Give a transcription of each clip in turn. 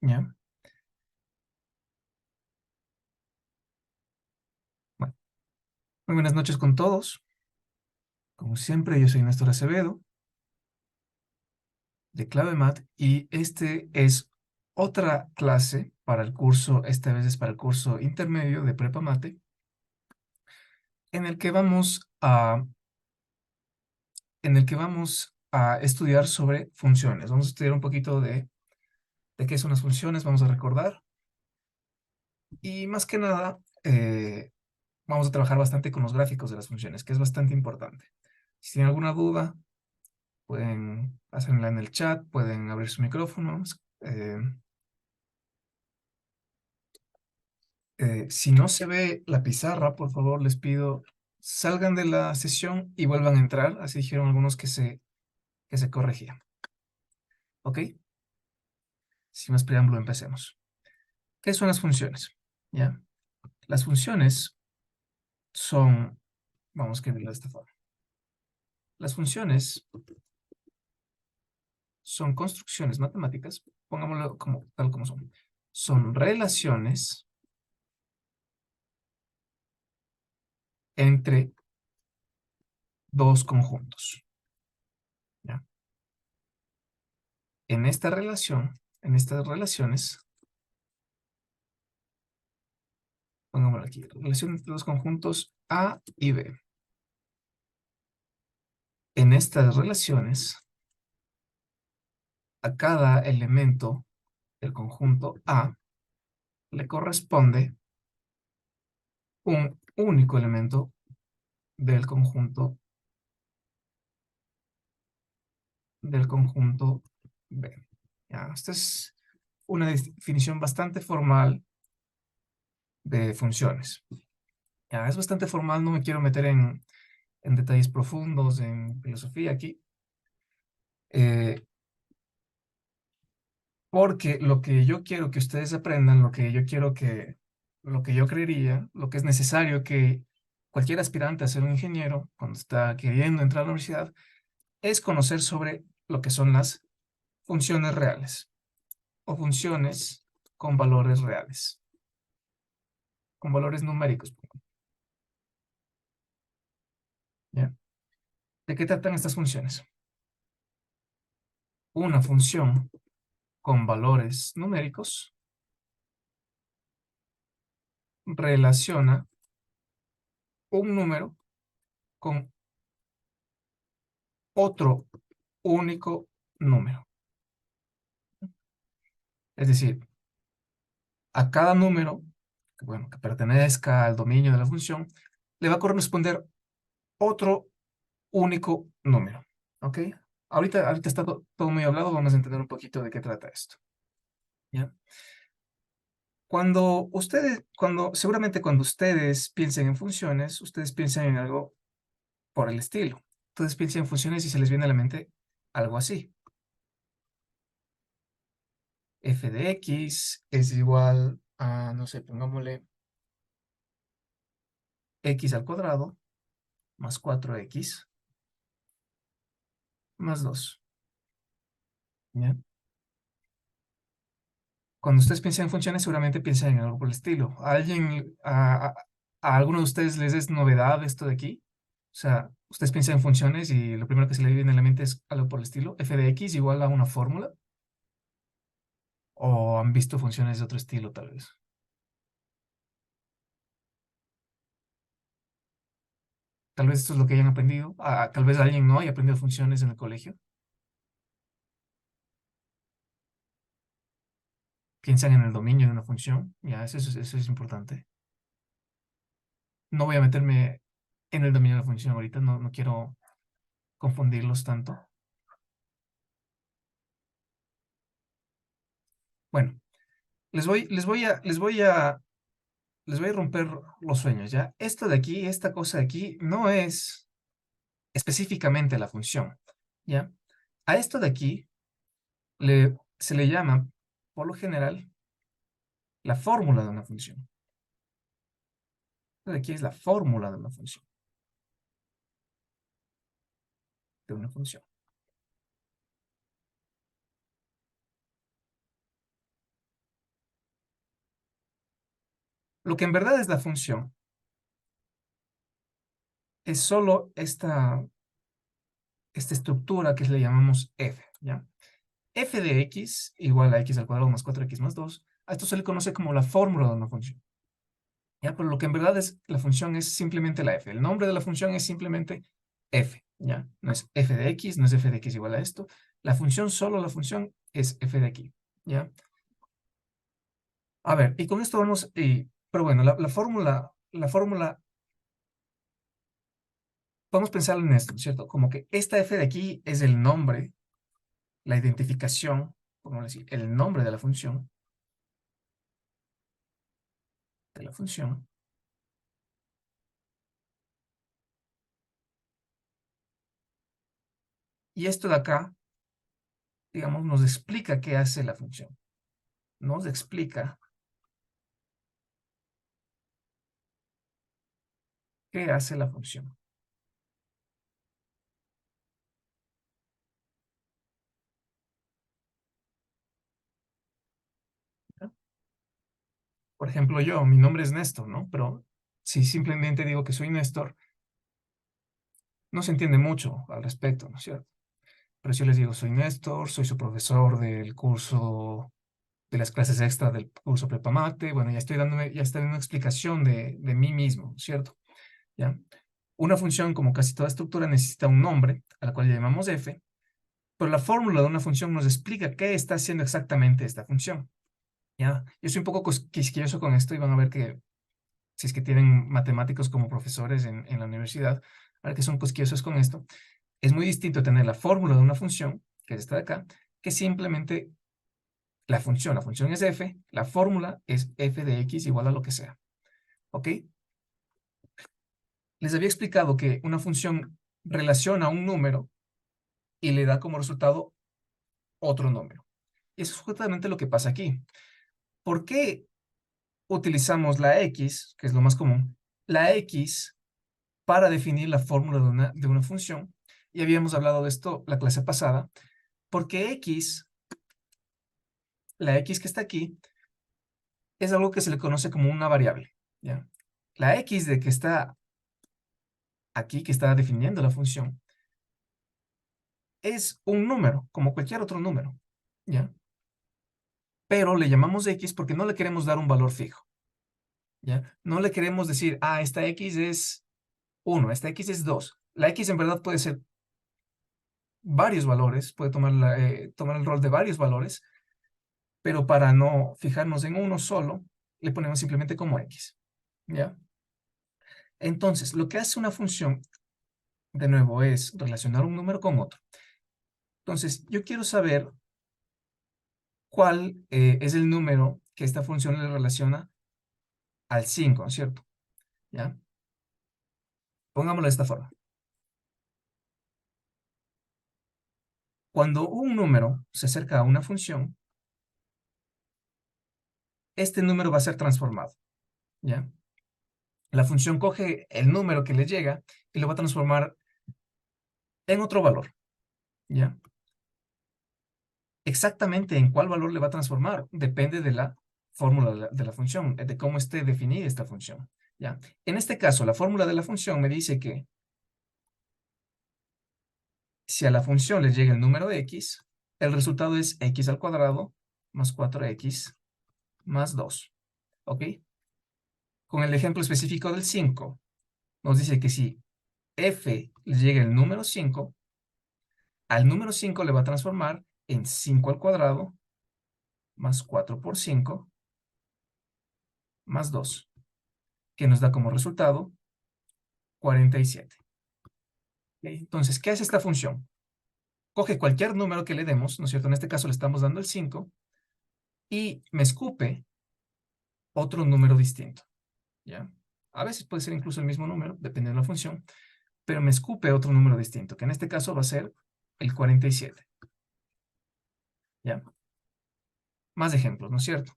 ¿Ya? Bueno, muy buenas noches con todos. Como siempre, yo soy Néstor Acevedo, de ClaveMat, y este es otra clase para el curso, esta vez es para el curso intermedio de Prepa Mate, en el que vamos a estudiar sobre funciones. Vamos a estudiar un poquito de qué son las funciones, vamos a recordar, y más que nada, vamos a trabajar bastante con los gráficos de las funciones, que es bastante importante. Si tienen alguna duda, pueden hacerla en el chat, pueden abrir sus micrófonos. Si no se ve la pizarra, por favor, les pido salgan de la sesión y vuelvan a entrar. Así dijeron algunos que se corregían. ¿Ok? Sin más preámbulo, empecemos. ¿Qué son las funciones? ¿Ya? Las funciones son, vamos a escribirlo de esta forma. Las funciones son construcciones matemáticas, pongámoslo como, tal como son. Son relaciones entre dos conjuntos. ¿Ya? En estas relaciones, pongámoslo aquí, relación entre los conjuntos A y B. En estas relaciones, a cada elemento del conjunto A le corresponde un único elemento del conjunto B. ¿Ya? Esta es una definición bastante formal de funciones. Ya, es bastante formal, no me quiero meter en detalles profundos, en filosofía aquí, eh, porque lo que yo quiero que ustedes aprendan, lo que yo creería, lo que es necesario que cualquier aspirante a ser un ingeniero, cuando está queriendo entrar a la universidad, es conocer sobre lo que son las funciones reales o funciones con valores reales, con valores numéricos. ¿Ya? ¿De qué tratan estas funciones? Una función con valores numéricos relaciona un número con otro único número. Es decir, a cada número, bueno, que pertenezca al dominio de la función, le va a corresponder otro único número. ¿Ok? Ahorita está todo muy hablado, vamos a entender un poquito de qué trata esto. ¿Ya? Seguramente cuando ustedes piensen en funciones, ustedes piensan en algo por el estilo. Entonces piensen en funciones y se les viene a la mente algo así. F de X es igual a, no sé, pongámosle X al cuadrado más 4X más 2. ¿Ya? Cuando ustedes piensan en funciones, seguramente piensan en algo por el estilo. ¿A alguno de ustedes les es novedad esto de aquí? O sea, ustedes piensan en funciones y lo primero que se le viene a la mente es algo por el estilo. F de X igual a una fórmula. ¿O han visto funciones de otro estilo, tal vez? Tal vez esto es lo que hayan aprendido. Tal vez alguien no haya aprendido funciones en el colegio. Piensan en el dominio de una función. Ya, eso es importante. No voy a meterme en el dominio de la función ahorita. No, no quiero confundirlos tanto. Bueno, les voy a romper los sueños, ¿ya? Esto de aquí, esta cosa de aquí, no es específicamente la función, ¿ya? A esto de aquí se le llama, por lo general, la fórmula de una función. Esto de aquí es la fórmula de una función. De una función. Lo que en verdad es la función es solo esta estructura que le llamamos f, ¿ya? F de x igual a x al cuadrado más 4x más 2. A esto se le conoce como la fórmula de una función. ¿Ya? Pero lo que en verdad es la función es simplemente la f. El nombre de la función es simplemente f, ¿ya? No es f de x, no es f de x igual a esto. La función, solo la función, es f de aquí, ¿ya? A ver, y con esto vamos, pero bueno, la fórmula, vamos a pensar en esto, ¿cierto? Como que esta f de aquí es el nombre, la identificación, vamos a decir, el nombre de la función, y esto de acá, digamos, nos explica qué hace la función. Nos explica qué hace la función. ¿Ya? Por ejemplo, mi nombre es Néstor, ¿no? Pero si simplemente digo que soy Néstor, no se entiende mucho al respecto, ¿no es cierto? Pero si yo les digo, soy Néstor, soy su profesor del curso, de las clases extra del curso Prepamate, bueno, ya estoy dando una explicación de mí mismo, ¿no es cierto? ¿Ya? Una función, como casi toda estructura, necesita un nombre, a la cual le llamamos f, pero la fórmula de una función nos explica qué está haciendo exactamente esta función. ¿Ya? Yo soy un poco quisquilloso con esto y van a ver que si es que tienen matemáticos como profesores en la universidad, a ver que son quisquillosos con esto, es muy distinto tener la fórmula de una función, que es esta de acá, que simplemente la función. La función es f, la fórmula es f de x igual a lo que sea. ¿Ok? Les había explicado que una función relaciona un número y le da como resultado otro número. Y eso es justamente lo que pasa aquí. ¿Por qué utilizamos la x, que es lo más común? La x para definir la fórmula de una función. Y habíamos hablado de esto la clase pasada, porque la x que está aquí, es algo que se le conoce como una variable, ¿ya? La x de que está aquí, que está definiendo la función, es un número, como cualquier otro número, ¿ya? Pero le llamamos x porque no le queremos dar un valor fijo, ¿ya? No le queremos decir, esta x es 1, esta x es 2. La x en verdad puede ser varios valores, puede tomar el rol de varios valores, pero para no fijarnos en uno solo, le ponemos simplemente como x, ¿ya? Entonces, lo que hace una función, de nuevo, es relacionar un número con otro. Entonces, yo quiero saber cuál es el número que esta función le relaciona al 5, ¿no es cierto? ¿Ya? Pongámoslo de esta forma. Cuando un número se acerca a una función, este número va a ser transformado, ¿ya? La función coge el número que le llega y lo va a transformar en otro valor, ¿ya? Exactamente en cuál valor le va a transformar depende de la fórmula de la función, de cómo esté definida esta función, ¿ya? En este caso, la fórmula de la función me dice que si a la función le llega el número de x, el resultado es x al cuadrado más 4x más 2, ¿ok? Con el ejemplo específico del 5, nos dice que si f le llega el número 5, al número 5 le va a transformar en 5 al cuadrado más 4 por 5 más 2, que nos da como resultado 47. ¿Ok? Entonces, ¿qué hace esta función? Coge cualquier número que le demos, ¿no es cierto? En este caso le estamos dando el 5, y me escupe otro número distinto, ¿ya? A veces puede ser incluso el mismo número, dependiendo de la función, pero me escupe otro número distinto, que en este caso va a ser el 47, ¿ya? Más ejemplos, ¿no es cierto?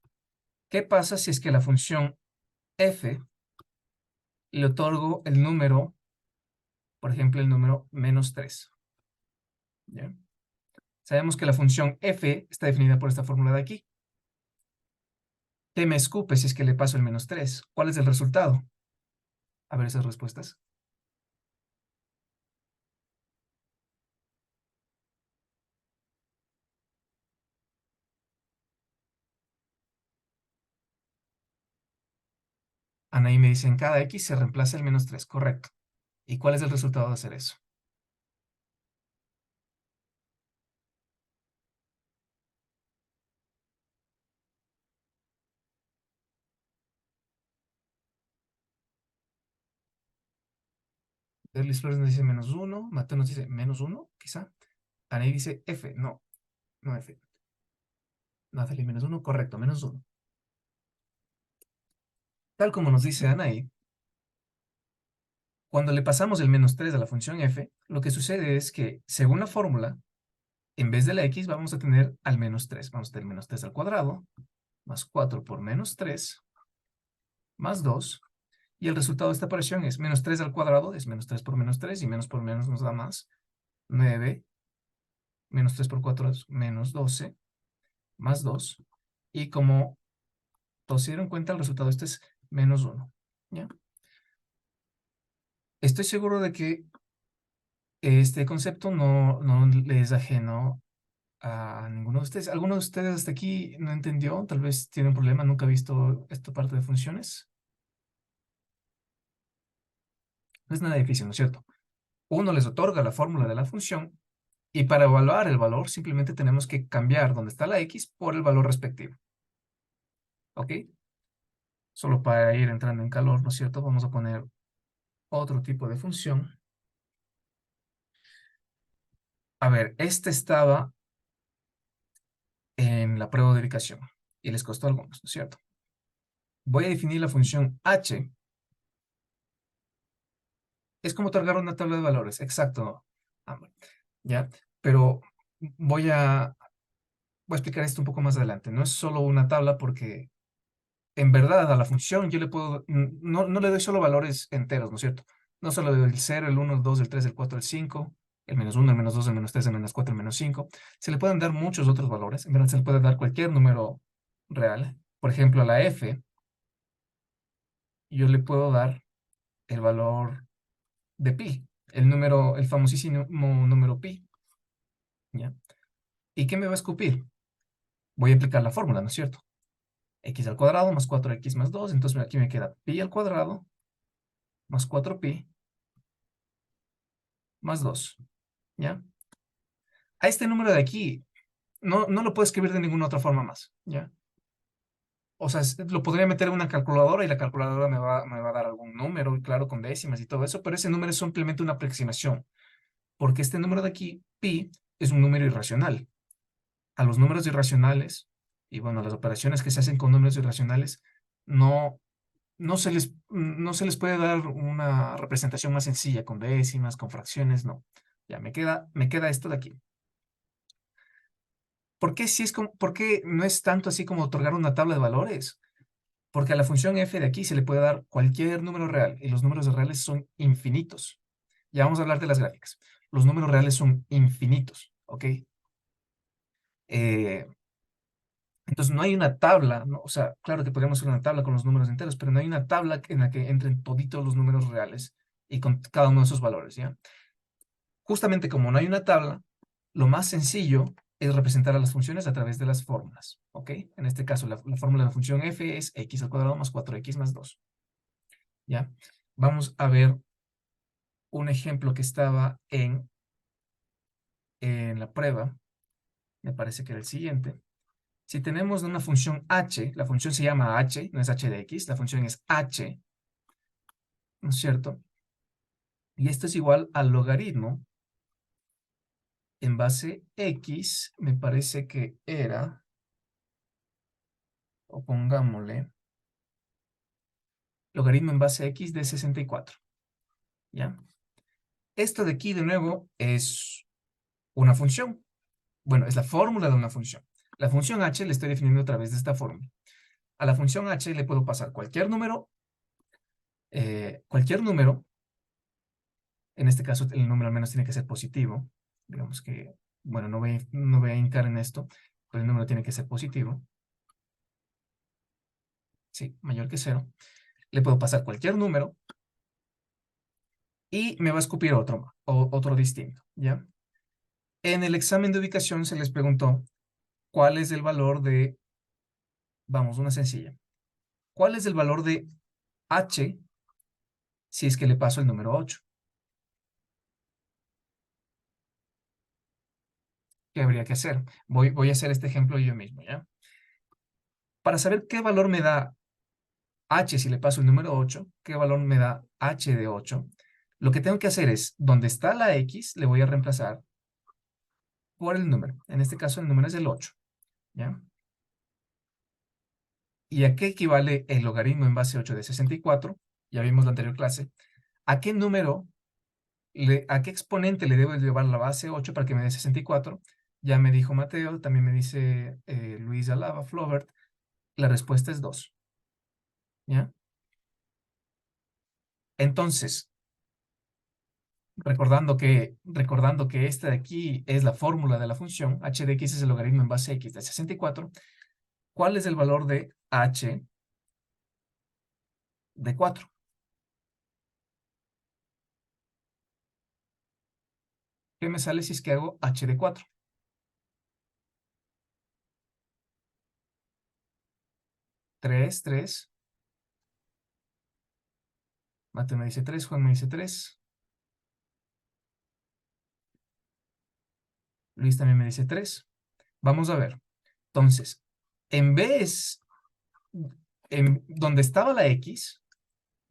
¿Qué pasa si es que la función f le otorgo el número, por ejemplo, el número -3, ¿ya? Sabemos que la función f está definida por esta fórmula de aquí. ¿Qué me escupe si es que le paso el menos 3? ¿Cuál es el resultado? A ver esas respuestas. Anaí me dice, en cada X se reemplaza el menos 3, correcto. ¿Y cuál es el resultado de hacer eso? Luis Flores nos dice menos 1, Mateo nos dice menos 1, quizá. Anaí dice F, no, no F. Nathalie menos 1, correcto, menos 1. Tal como nos dice Anaí, cuando le pasamos el menos 3 a la función f, lo que sucede es que, según la fórmula, en vez de la x vamos a tener al menos 3. Vamos a tener menos 3 al cuadrado, más 4 por menos 3, más 2. Y el resultado de esta operación es menos 3 al cuadrado, es menos 3 y menos por menos nos da más. 9, menos 3 por 4 es menos 12, más 2. Y como todos se dieron cuenta, el resultado de este es menos 1. ¿Ya? Estoy seguro de que este concepto no les es ajeno a ninguno de ustedes. ¿Alguno de ustedes hasta aquí no entendió? Tal vez tiene un problema, nunca ha visto esta parte de funciones. No es nada difícil, ¿no es cierto? Uno les otorga la fórmula de la función y para evaluar el valor simplemente tenemos que cambiar donde está la x por el valor respectivo. ¿Ok? Solo para ir entrando en calor, ¿no es cierto? Vamos a poner otro tipo de función. A ver, este estaba en la prueba de ubicación y les costó algunos, ¿no es cierto? Voy a definir la función h. Es como otorgar una tabla de valores, exacto, Amber, ¿ya? Pero voy a explicar esto un poco más adelante. No es solo una tabla porque, en verdad, a la función yo le puedo, no le doy solo valores enteros, ¿no es cierto? No solo le doy el 0, el 1, el 2, el 3, el 4, el 5, el menos 1, el menos 2, el menos 3, el menos 4, el menos 5. Se le pueden dar muchos otros valores. En verdad, se le puede dar cualquier número real. Por ejemplo, a la f, yo le puedo dar el valor de pi, el famosísimo número pi, ¿ya? ¿Y qué me va a escupir? Voy a aplicar la fórmula, ¿no es cierto? X al cuadrado más 4x más 2, entonces aquí me queda pi al cuadrado más 4pi más 2, ¿ya? A este número de aquí no lo puedo escribir de ninguna otra forma más, ¿ya? O sea, lo podría meter en una calculadora y la calculadora me va a dar algún número, y claro, con décimas y todo eso, pero ese número es simplemente una aproximación, porque este número de aquí, pi, es un número irracional. A los números irracionales, y bueno, las operaciones que se hacen con números irracionales, no, no se les puede dar una representación más sencilla, con décimas, con fracciones, no. Ya, me queda esto de aquí. ¿Por qué no es tanto así como otorgar una tabla de valores? Porque a la función f de aquí se le puede dar cualquier número real, y los números reales son infinitos. Ya vamos a hablar de las gráficas. Los números reales son infinitos, ¿ok? Eh, Entonces no hay una tabla, ¿no? O sea, claro que podríamos hacer una tabla con los números enteros, pero no hay una tabla en la que entren toditos los números reales y con cada uno de esos valores, ¿ya? Justamente como no hay una tabla, lo más sencillo es representar a las funciones a través de las fórmulas, ¿ok? En este caso, la fórmula de la función f es x al cuadrado más 4x más 2, ¿ya? Vamos a ver un ejemplo que estaba en la prueba, me parece que era el siguiente. Si tenemos una función h, la función se llama h, no es h de x, la función es h, ¿no es cierto? Y esto es igual al logaritmo en base x, me parece que era, o pongámosle, logaritmo en base x de 64, ¿ya? Esto de aquí, de nuevo, es una función. Bueno, es la fórmula de una función. La función h la estoy definiendo a través de esta fórmula. A la función h le puedo pasar cualquier número. En este caso, el número al menos tiene que ser positivo. Digamos que, bueno, no voy a hincar en esto, pero el número tiene que ser positivo. sí, mayor que 0. Le puedo pasar cualquier número y me va a escupir otro distinto, ¿ya? En el examen de ubicación se les preguntó cuál es el valor de, vamos, una sencilla. ¿Cuál es el valor de h si es que le paso el número 8? ¿Qué habría que hacer? Voy a hacer este ejemplo yo mismo, ¿ya? Para saber qué valor me da h si le paso el número 8, qué valor me da h de 8, lo que tengo que hacer es, donde está la x, le voy a reemplazar por el número. En este caso el número es el 8, ¿ya? ¿Y a qué equivale el logaritmo en base 8 de 64? Ya vimos la anterior clase. ¿A qué número, a qué exponente le debo llevar la base 8 para que me dé 64? Ya me dijo Mateo, también me dice Luis Alaba, Flaubert. La respuesta es 2, ¿ya? Entonces, recordando que esta de aquí es la fórmula de la función, h de x es el logaritmo en base x de 64, ¿cuál es el valor de h de 4? ¿Qué me sale si es que hago h de 4? 3, 3. Mateo me dice 3, Juan me dice 3, Luis también me dice 3. Vamos a ver. Entonces, en vez, en donde estaba la x,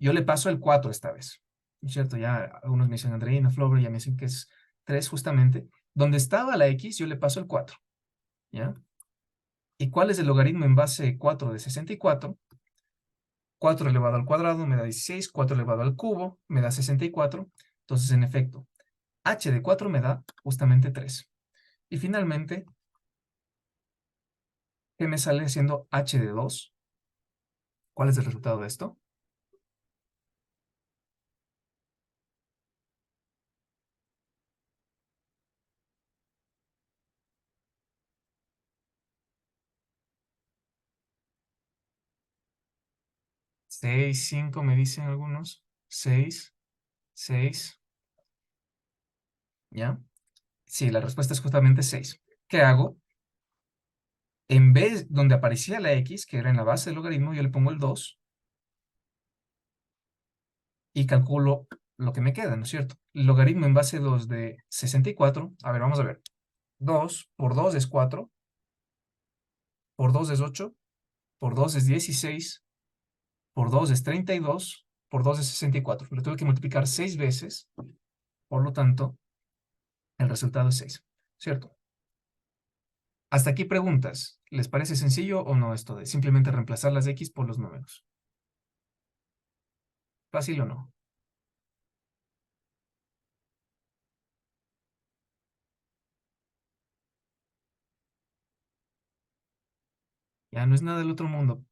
yo le paso el 4 esta vez. ¿No es cierto? Ya algunos me dicen Andreina, Flaubert, ya me dicen que es 3 justamente. Donde estaba la x, yo le paso el 4, ¿ya? ¿Y cuál es el logaritmo en base 4 de 64? 4 elevado al cuadrado me da 16, 4 elevado al cubo me da 64. Entonces, en efecto, h de 4 me da justamente 3. Y finalmente, ¿qué me sale siendo h de 2? ¿Cuál es el resultado de esto? 6, 5 me dicen algunos. 6, 6, ¿ya? Sí, la respuesta es justamente 6. ¿Qué hago? En vez donde aparecía la x, que era en la base del logaritmo, yo le pongo el 2 y calculo lo que me queda, ¿no es cierto? El logaritmo en base 2 de 64, a ver, vamos a ver. 2 por 2 es 4, por 2 es 8, por 2 es 16, por 2 es 32, por 2 es 64. Lo tuve que multiplicar 6 veces, por lo tanto, el resultado es 6, ¿cierto? Hasta aquí preguntas. ¿Les parece sencillo o no esto de simplemente reemplazar las x por los números? ¿Fácil o no? Ya no es nada del otro mundo.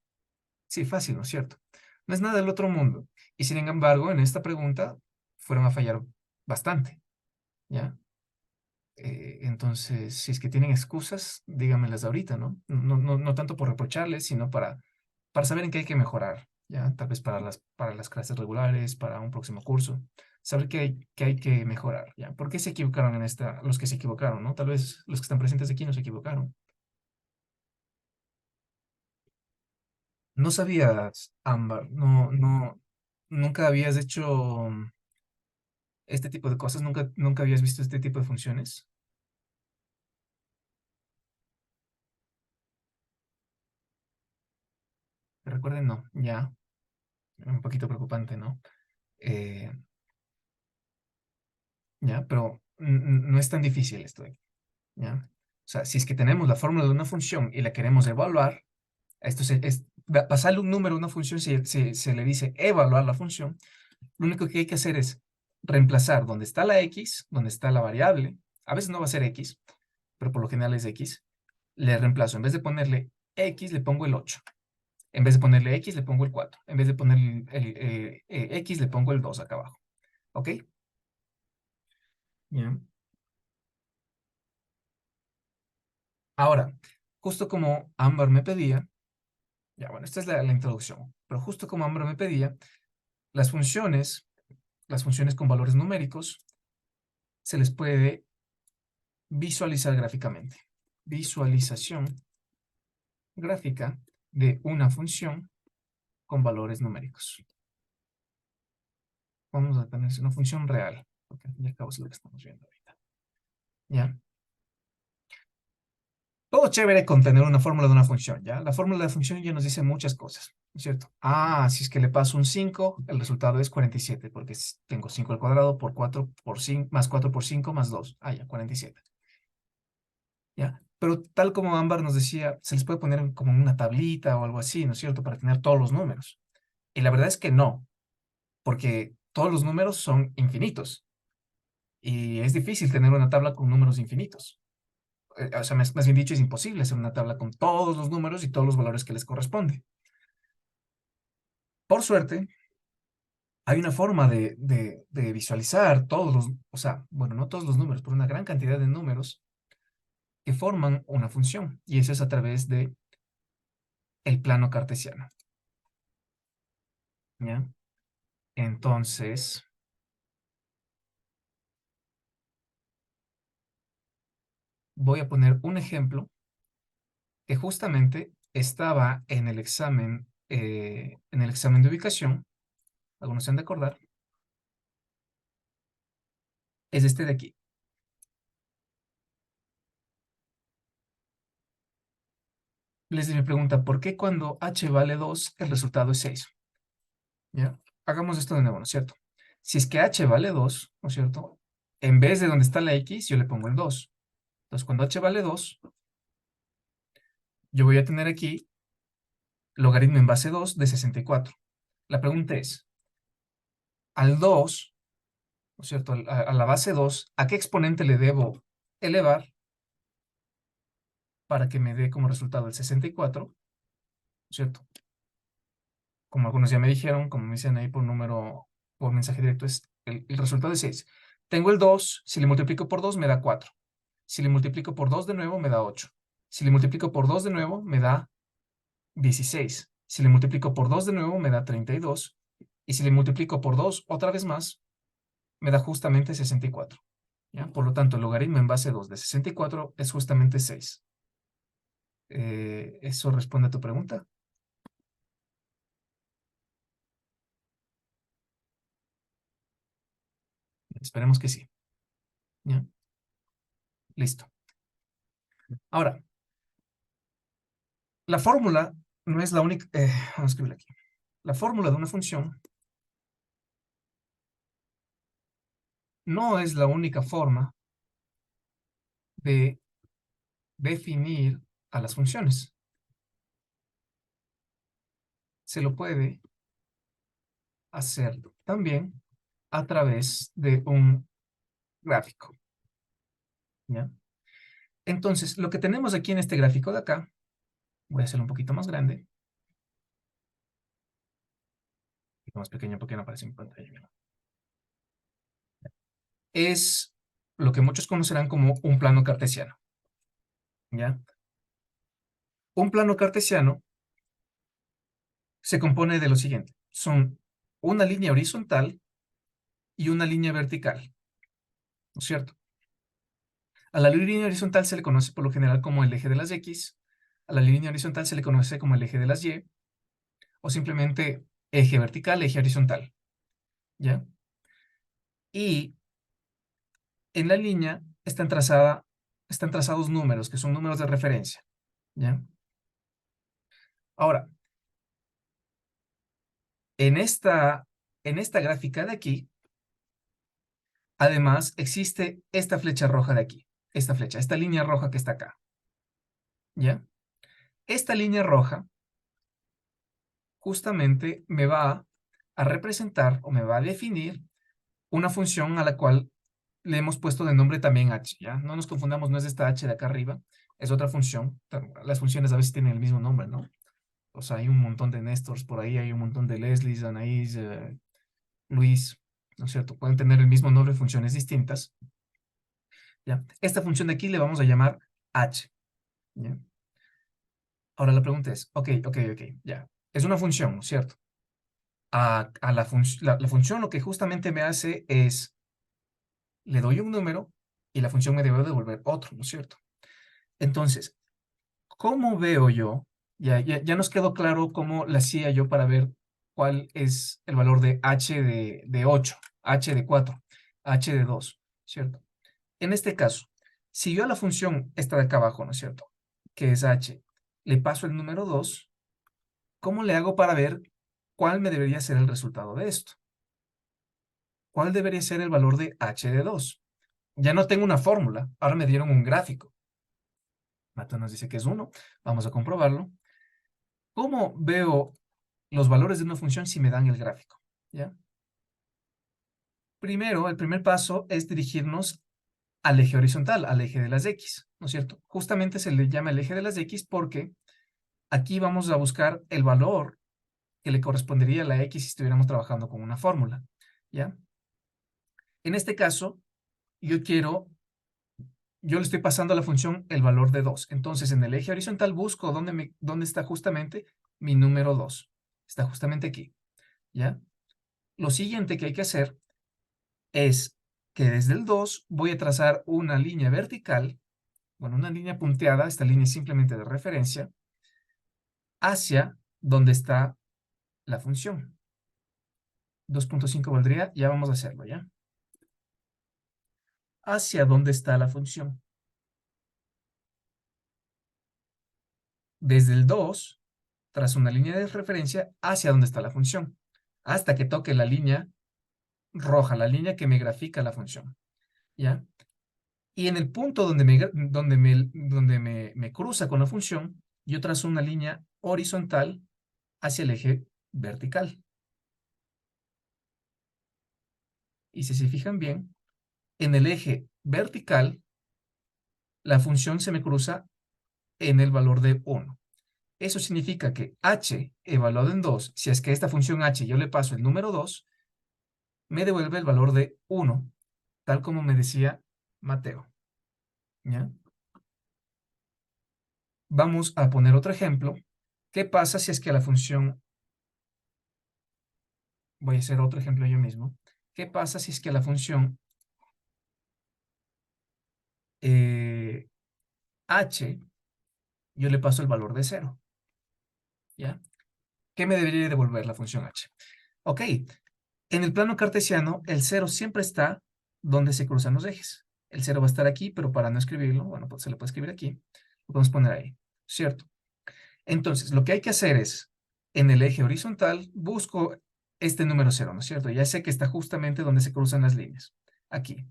Sí, fácil, ¿no es cierto? No es nada del otro mundo. Y sin embargo, en esta pregunta fueron a fallar bastante, ¿ya? Entonces, si es que tienen excusas, díganmelas ahorita, ¿no? No tanto por reprocharles, sino para saber en qué hay que mejorar, ¿ya? Tal vez para las clases regulares, para un próximo curso, saber qué hay que mejorar, ¿ya? ¿Por qué se equivocaron en esta, los que se equivocaron, ¿no? Tal vez los que están presentes aquí no se equivocaron. No sabías, Ámbar, nunca habías hecho este tipo de cosas, nunca habías visto este tipo de funciones. Recuerden, no, ya, un poquito preocupante, ¿no? Eh, ya, pero no es tan difícil esto, ¿ya? O sea, si es que tenemos la fórmula de una función y la queremos evaluar, pasarle un número a una función, se le dice evaluar la función, lo único que hay que hacer es reemplazar donde está la x, donde está la variable, a veces no va a ser x, pero por lo general es x, le reemplazo, en vez de ponerle x, le pongo el 8. En vez de ponerle x, le pongo el 4. En vez de ponerle x, le pongo el 2 acá abajo. ¿Ok? Bien. Ahora, justo como Ámbar me pedía, Ya, bueno, esta es la introducción. Pero justo como Ambro me pedía, las funciones con valores numéricos, se les puede visualizar gráficamente. Visualización gráfica de una función con valores numéricos. Vamos a tener una función real, porque al fin y al cabo es lo que estamos viendo ahorita. ¿Ya? Todo chévere con tener una fórmula de una función, ¿ya? La fórmula de la función ya nos dice muchas cosas, ¿no es cierto? Ah, si es que le paso un 5, el resultado es 47, porque tengo 5 al cuadrado por 4 por 5, más 4 por 5 más 2. Ah, ya, 47. ¿Ya? Pero tal como Ámbar nos decía, se les puede poner como en una tablita o algo así, ¿no es cierto? Para tener todos los números. Y la verdad es que no, porque todos los números son infinitos. Y es difícil tener una tabla con números infinitos. O sea, más bien dicho, es imposible hacer una tabla con todos los números y todos los valores que les corresponde. Por suerte, hay una forma de visualizar todos los, o sea, bueno, no todos los números, pero una gran cantidad de números que forman una función. Y eso es a través de el plano cartesiano. ¿Ya? Entonces, voy a poner un ejemplo que justamente estaba en el examen de ubicación, algunos se han de acordar, es este de aquí. Me pregunta, ¿por qué cuando h vale 2 el resultado es 6? ¿Ya? Hagamos esto de nuevo, ¿no es cierto? Si es que h vale 2, ¿no es cierto? En vez de donde está la x, yo le pongo el 2. Entonces, cuando h vale 2, yo voy a tener aquí logaritmo en base 2 de 64. La pregunta es, al 2, ¿no es cierto? A la base 2, ¿a qué exponente le debo elevar para que me dé como resultado el 64? ¿No es cierto? Como algunos ya me dijeron, como me dicen ahí por número, por mensaje directo, es el resultado es 6. Tengo el 2, si le multiplico por 2 me da 4. Si le multiplico por 2 de nuevo me da 8. Si le multiplico por 2 de nuevo me da 16. Si le multiplico por 2 de nuevo me da 32. Y si le multiplico por 2 otra vez más, me da justamente 64. ¿Ya? Por lo tanto, el logaritmo en base 2 de 64 es justamente 6. ¿Eso responde a tu pregunta? Esperemos que sí. ¿Ya? Listo. Ahora, la fórmula no es la única... vamos a escribirla aquí. La fórmula de una función no es la única forma de definir a las funciones. Se lo puede hacer también a través de un gráfico. ¿Ya? Entonces, lo que tenemos aquí en este gráfico de acá, voy a hacerlo un poquito más grande, un poquito más pequeño porque no aparece en pantalla. Es lo que muchos conocerán como un plano cartesiano. ¿Ya? Un plano cartesiano se compone de lo siguiente. Son una línea horizontal y una línea vertical. ¿No es cierto? A la línea horizontal se le conoce por lo general como el eje de las X, a la línea horizontal se le conoce como el eje de las Y, o simplemente eje vertical, eje horizontal, ¿ya? Y en la línea están trazados números, que son números de referencia, ¿ya? Ahora, en esta gráfica de aquí, además, existe esta flecha roja de aquí, esta línea roja que está acá, ¿ya? Esta línea roja justamente me va a representar o me va a definir una función a la cual le hemos puesto de nombre también h, ¿ya? No nos confundamos, no es esta h de acá arriba, es otra función. Las funciones a veces tienen el mismo nombre, ¿no? O sea, hay un montón de Néstors por ahí, hay un montón de Leslies, Anaís, Luis, ¿no es cierto? Pueden tener el mismo nombre, funciones distintas, ¿ya? Esta función de aquí le vamos a llamar h, ¿ya? Ahora la pregunta es, ok, ya. Es una función, ¿no es cierto? A la función lo que justamente me hace es, le doy un número y la función me debe devolver otro, ¿no es cierto? Entonces, ¿cómo veo yo? Ya nos quedó claro cómo la hacía yo para ver cuál es el valor de h de 8, h de 4, h de 2, ¿cierto? En este caso, si yo a la función esta de acá abajo, ¿no es cierto? Que es h, le paso el número 2, ¿cómo le hago para ver cuál me debería ser el resultado de esto? ¿Cuál debería ser el valor de h de 2? Ya no tengo una fórmula, ahora me dieron un gráfico. Mato nos dice que es 1, vamos a comprobarlo. ¿Cómo veo los valores de una función si me dan el gráfico? ¿Ya? Primero, el primer paso es dirigirnos al eje horizontal, al eje de las X, ¿no es cierto? Justamente se le llama el eje de las X porque aquí vamos a buscar el valor que le correspondería a la X si estuviéramos trabajando con una fórmula, ¿ya? En este caso, yo le estoy pasando a la función el valor de 2. Entonces, en el eje horizontal busco dónde está justamente mi número 2. Está justamente aquí, ¿ya? Lo siguiente que hay que hacer es que desde el 2 voy a trazar una línea vertical, bueno, una línea punteada, esta línea es simplemente de referencia, hacia donde está la función. 2.5 valdría, ya vamos a hacerlo, ¿ya? Hacia dónde está la función. Desde el 2, trazo una línea de referencia hacia donde está la función, hasta que toque la línea roja, la línea que me grafica la función, ¿ya? Y en el punto donde me cruza con la función, yo trazo una línea horizontal hacia el eje vertical. Y si se fijan bien, en el eje vertical, la función se me cruza en el valor de 1. Eso significa que h, evaluado en 2, si es que a esta función h yo le paso el número 2, me devuelve el valor de 1, tal como me decía Mateo, ¿ya? Vamos a poner otro ejemplo. ¿Qué pasa si es que la función, voy a hacer otro ejemplo yo mismo, qué pasa si es que la función h, yo le paso el valor de 0, ¿ya? ¿Qué me debería devolver la función h? Ok, en el plano cartesiano, el 0 siempre está donde se cruzan los ejes. El 0 va a estar aquí, pero para no escribirlo, bueno, pues se le puede escribir aquí. Lo podemos poner ahí, ¿cierto? Entonces, lo que hay que hacer es, en el eje horizontal, busco este número 0, ¿no es cierto? Ya sé que está justamente donde se cruzan las líneas. Aquí.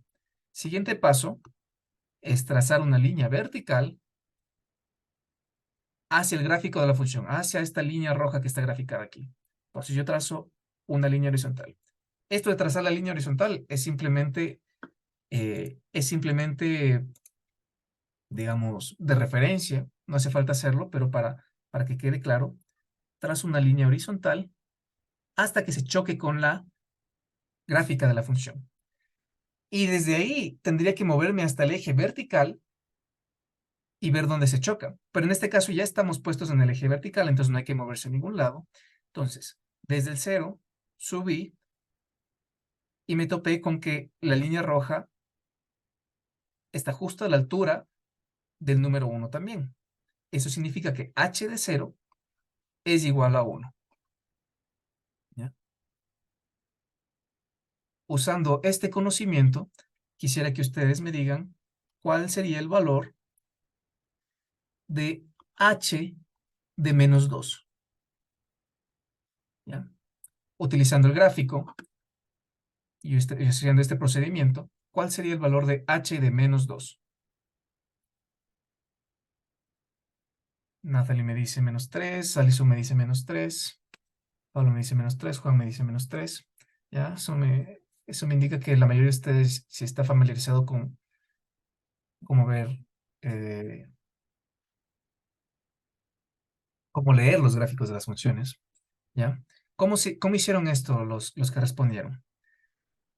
Siguiente paso es trazar una línea vertical hacia el gráfico de la función, hacia esta línea roja que está graficada aquí. Entonces yo trazo una línea horizontal. Esto de trazar la línea horizontal es simplemente, digamos, de referencia. No hace falta hacerlo, pero para que quede claro, trazo una línea horizontal hasta que se choque con la gráfica de la función. Y desde ahí tendría que moverme hasta el eje vertical y ver dónde se choca. Pero en este caso ya estamos puestos en el eje vertical, entonces no hay que moverse a ningún lado. Entonces, desde el 0 subí y me topé con que la línea roja está justo a la altura del número 1 también. Eso significa que h de 0 es igual a 1. ¿Ya? Usando este conocimiento, quisiera que ustedes me digan cuál sería el valor de h de menos 2. ¿Ya? Utilizando el gráfico y haciendo este procedimiento, ¿cuál sería el valor de h de menos 2? Nathalie me dice menos 3, Alison me dice menos 3, Pablo me dice menos 3, Juan me dice menos 3. ¿Ya? Eso me indica que la mayoría de ustedes sí está familiarizado con cómo ver, eh, cómo leer los gráficos de las funciones. ¿Ya? ¿Cómo hicieron esto los que respondieron?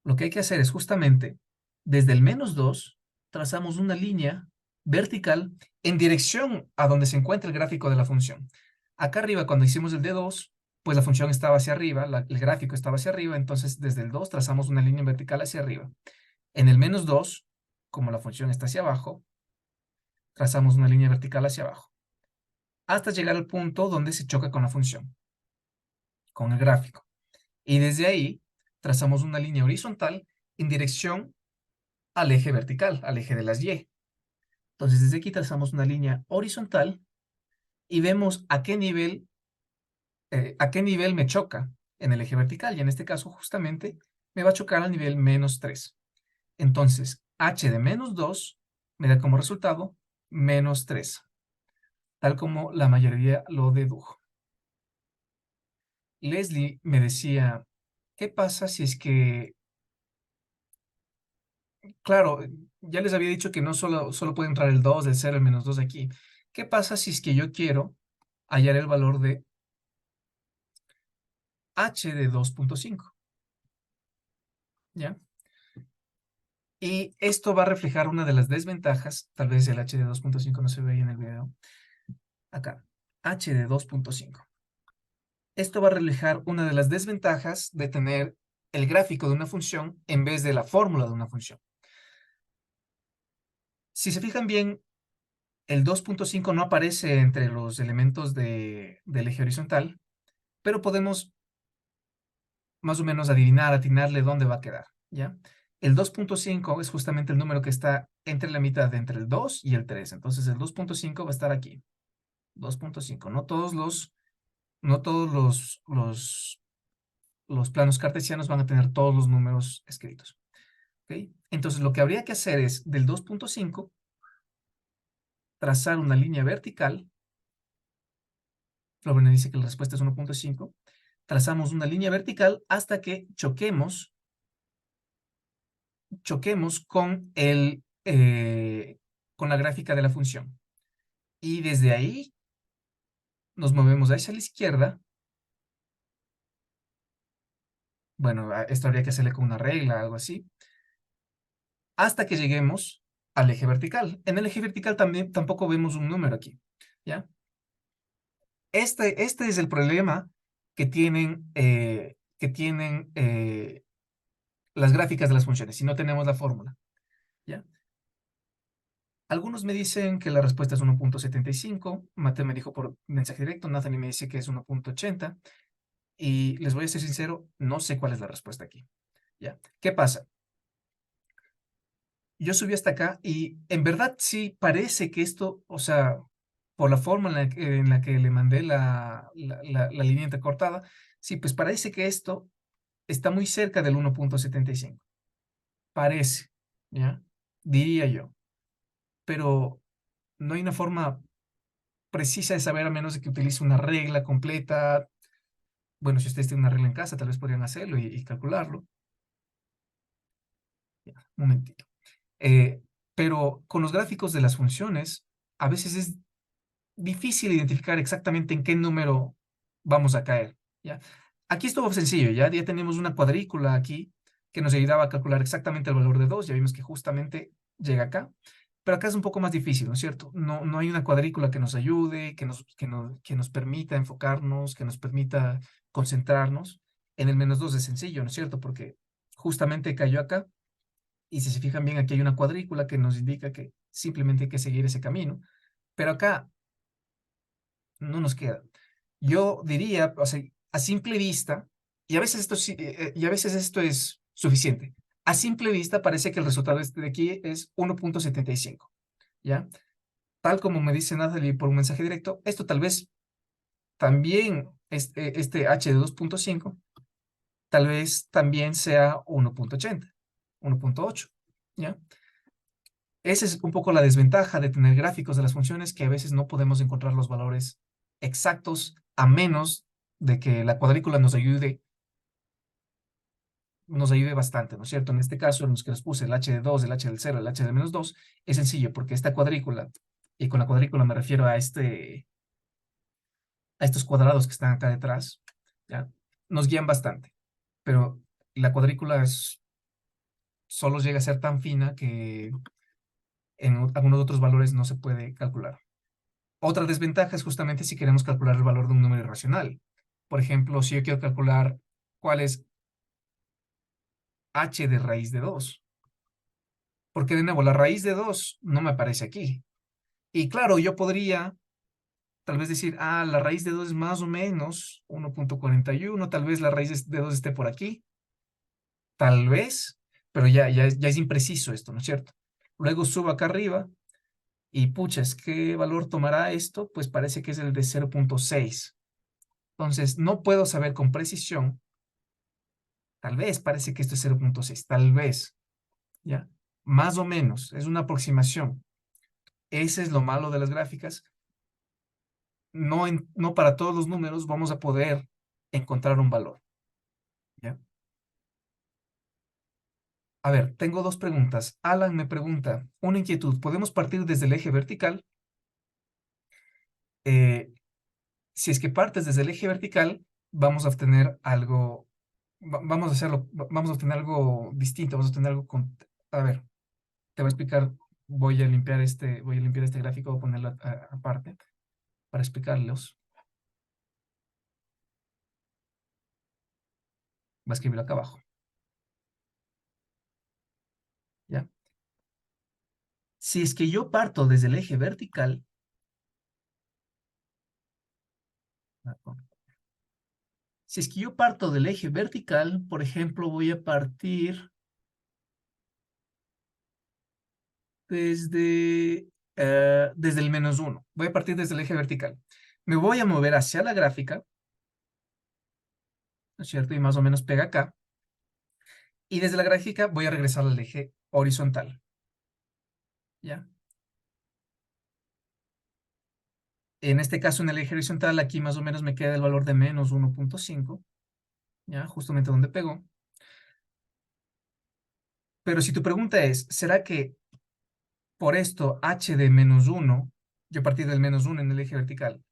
Lo que hay que hacer es justamente, desde el menos 2, trazamos una línea vertical en dirección a donde se encuentra el gráfico de la función. Acá arriba, cuando hicimos el D2, pues la función estaba hacia arriba, el gráfico estaba hacia arriba, entonces desde el 2 trazamos una línea vertical hacia arriba. En el -2, como la función está hacia abajo, trazamos una línea vertical hacia abajo, hasta llegar al punto donde se choca con la función, con el gráfico. Y desde ahí trazamos una línea horizontal en dirección al eje vertical, al eje de las Y. Entonces desde aquí trazamos una línea horizontal y vemos a qué nivel me choca en el eje vertical. Y en este caso justamente me va a chocar al nivel -3. Entonces h de -2 me da como resultado -3, tal como la mayoría lo dedujo. Leslie me decía, ¿qué pasa si es que, claro, ya les había dicho que no solo puede entrar el 2, el 0, el -2 aquí. ¿Qué pasa si es que yo quiero hallar el valor de h de 2.5? ¿Ya? Y esto va a reflejar una de las desventajas, tal vez el h de 2.5 no se ve ahí en el video. Acá, h de 2.5. Esto va a reflejar una de las desventajas de tener el gráfico de una función en vez de la fórmula de una función. Si se fijan bien, el 2.5 no aparece entre los elementos del eje horizontal, pero podemos más o menos adivinar, atinarle dónde va a quedar, ¿ya? El 2.5 es justamente el número que está entre la mitad de entre el 2 y el 3. Entonces el 2.5 va a estar aquí. 2.5. No todos los planos cartesianos van a tener todos los números escritos. ¿Ok? Entonces lo que habría que hacer es del 2.5 trazar una línea vertical. Florena dice que la respuesta es 1.5. Trazamos una línea vertical hasta que choquemos con la gráfica de la función. Y desde ahí nos movemos hacia la izquierda. Bueno, esto habría que hacerle con una regla, algo así. Hasta que lleguemos al eje vertical. En el eje vertical también tampoco vemos un número aquí, ¿ya? Este es el problema que tienen las gráficas de las funciones, si no tenemos la fórmula, ¿ya? Algunos me dicen que la respuesta es 1.75, Mateo me dijo por mensaje directo, Nathan me dice que es 1.80, y les voy a ser sincero, no sé cuál es la respuesta aquí, ¿ya? ¿Qué pasa? Yo subí hasta acá y en verdad sí parece que esto, o sea, por la forma en la que le mandé la línea entrecortada, sí, pues parece que esto está muy cerca del 1.75. Parece, ¿ya? Diría yo. Pero no hay una forma precisa de saber a menos de que utilice una regla completa. Bueno, si ustedes tienen una regla en casa, tal vez podrían hacerlo y calcularlo. Ya, un momentito. Eh, pero con los gráficos de las funciones, a veces es difícil identificar exactamente en qué número vamos a caer, ¿ya? Aquí estuvo sencillo, ya tenemos una cuadrícula aquí que nos ayudaba a calcular exactamente el valor de 2, ya vimos que justamente llega acá, pero acá es un poco más difícil, ¿no es cierto? No hay una cuadrícula que nos ayude, que nos permita enfocarnos, que nos permita concentrarnos. En el -2 es sencillo, ¿no es cierto? Porque justamente cayó acá, y si se fijan bien, aquí hay una cuadrícula que nos indica que simplemente hay que seguir ese camino, pero acá no nos queda. Yo diría, o sea, a simple vista, y a veces esto es suficiente. A simple vista parece que el resultado de aquí es 1.75, ¿ya? Tal como me dice Natalie por un mensaje directo, esto tal vez también, este h de 2.5, tal vez también sea 1.80, 1.8, ¿ya? Esa es un poco la desventaja de tener gráficos de las funciones, que a veces no podemos encontrar los valores exactos a menos de que la cuadrícula nos ayude bastante, ¿no es cierto? En este caso, en los que les puse el h de 2, el h del 0, el h de -2, es sencillo porque esta cuadrícula, y con la cuadrícula me refiero a estos cuadrados que están acá detrás, ¿ya? Nos guían bastante, pero la cuadrícula solo llega a ser tan fina algunos otros valores no se puede calcular. Otra desventaja es justamente si queremos calcular el valor de un número irracional. Por ejemplo, si yo quiero calcular cuál es h de raíz de 2, porque de nuevo, la raíz de 2 no me aparece aquí. Y claro, yo podría tal vez decir, la raíz de 2 es más o menos 1.41, tal vez la raíz de 2 esté por aquí, tal vez, pero ya es impreciso esto, ¿no es cierto? Luego subo acá arriba y puchas, ¿qué valor tomará esto? Pues parece que es el de 0.6. Entonces, no puedo saber con precisión, tal vez parece que esto es 0.6, tal vez, ¿ya? Más o menos, es una aproximación. Ese es lo malo de las gráficas. No para todos los números vamos a poder encontrar un valor, ¿ya? A ver, tengo dos preguntas. Alan me pregunta, una inquietud, ¿podemos partir desde el eje vertical? Eh, si es que partes desde el eje vertical, vamos a obtener algo, vamos a hacerlo, vamos a obtener algo distinto, vamos a obtener algo con... A ver, te voy a explicar, voy a limpiar este gráfico, voy a ponerlo aparte para explicarlos. Voy a escribirlo acá abajo, ¿ya? Si es que yo parto desde el eje vertical, si es que yo parto del eje vertical, por ejemplo, voy a partir desde el -1. Voy a partir desde el eje vertical. Me voy a mover hacia la gráfica, ¿no es cierto? Y más o menos pega acá. Y desde la gráfica voy a regresar al eje horizontal, ¿ya? En este caso, en el eje horizontal, aquí más o menos me queda el valor de -1.5, ¿ya? Justamente donde pegó. Pero si tu pregunta es, ¿será que por esto h de -1, yo partí del -1 en el eje vertical,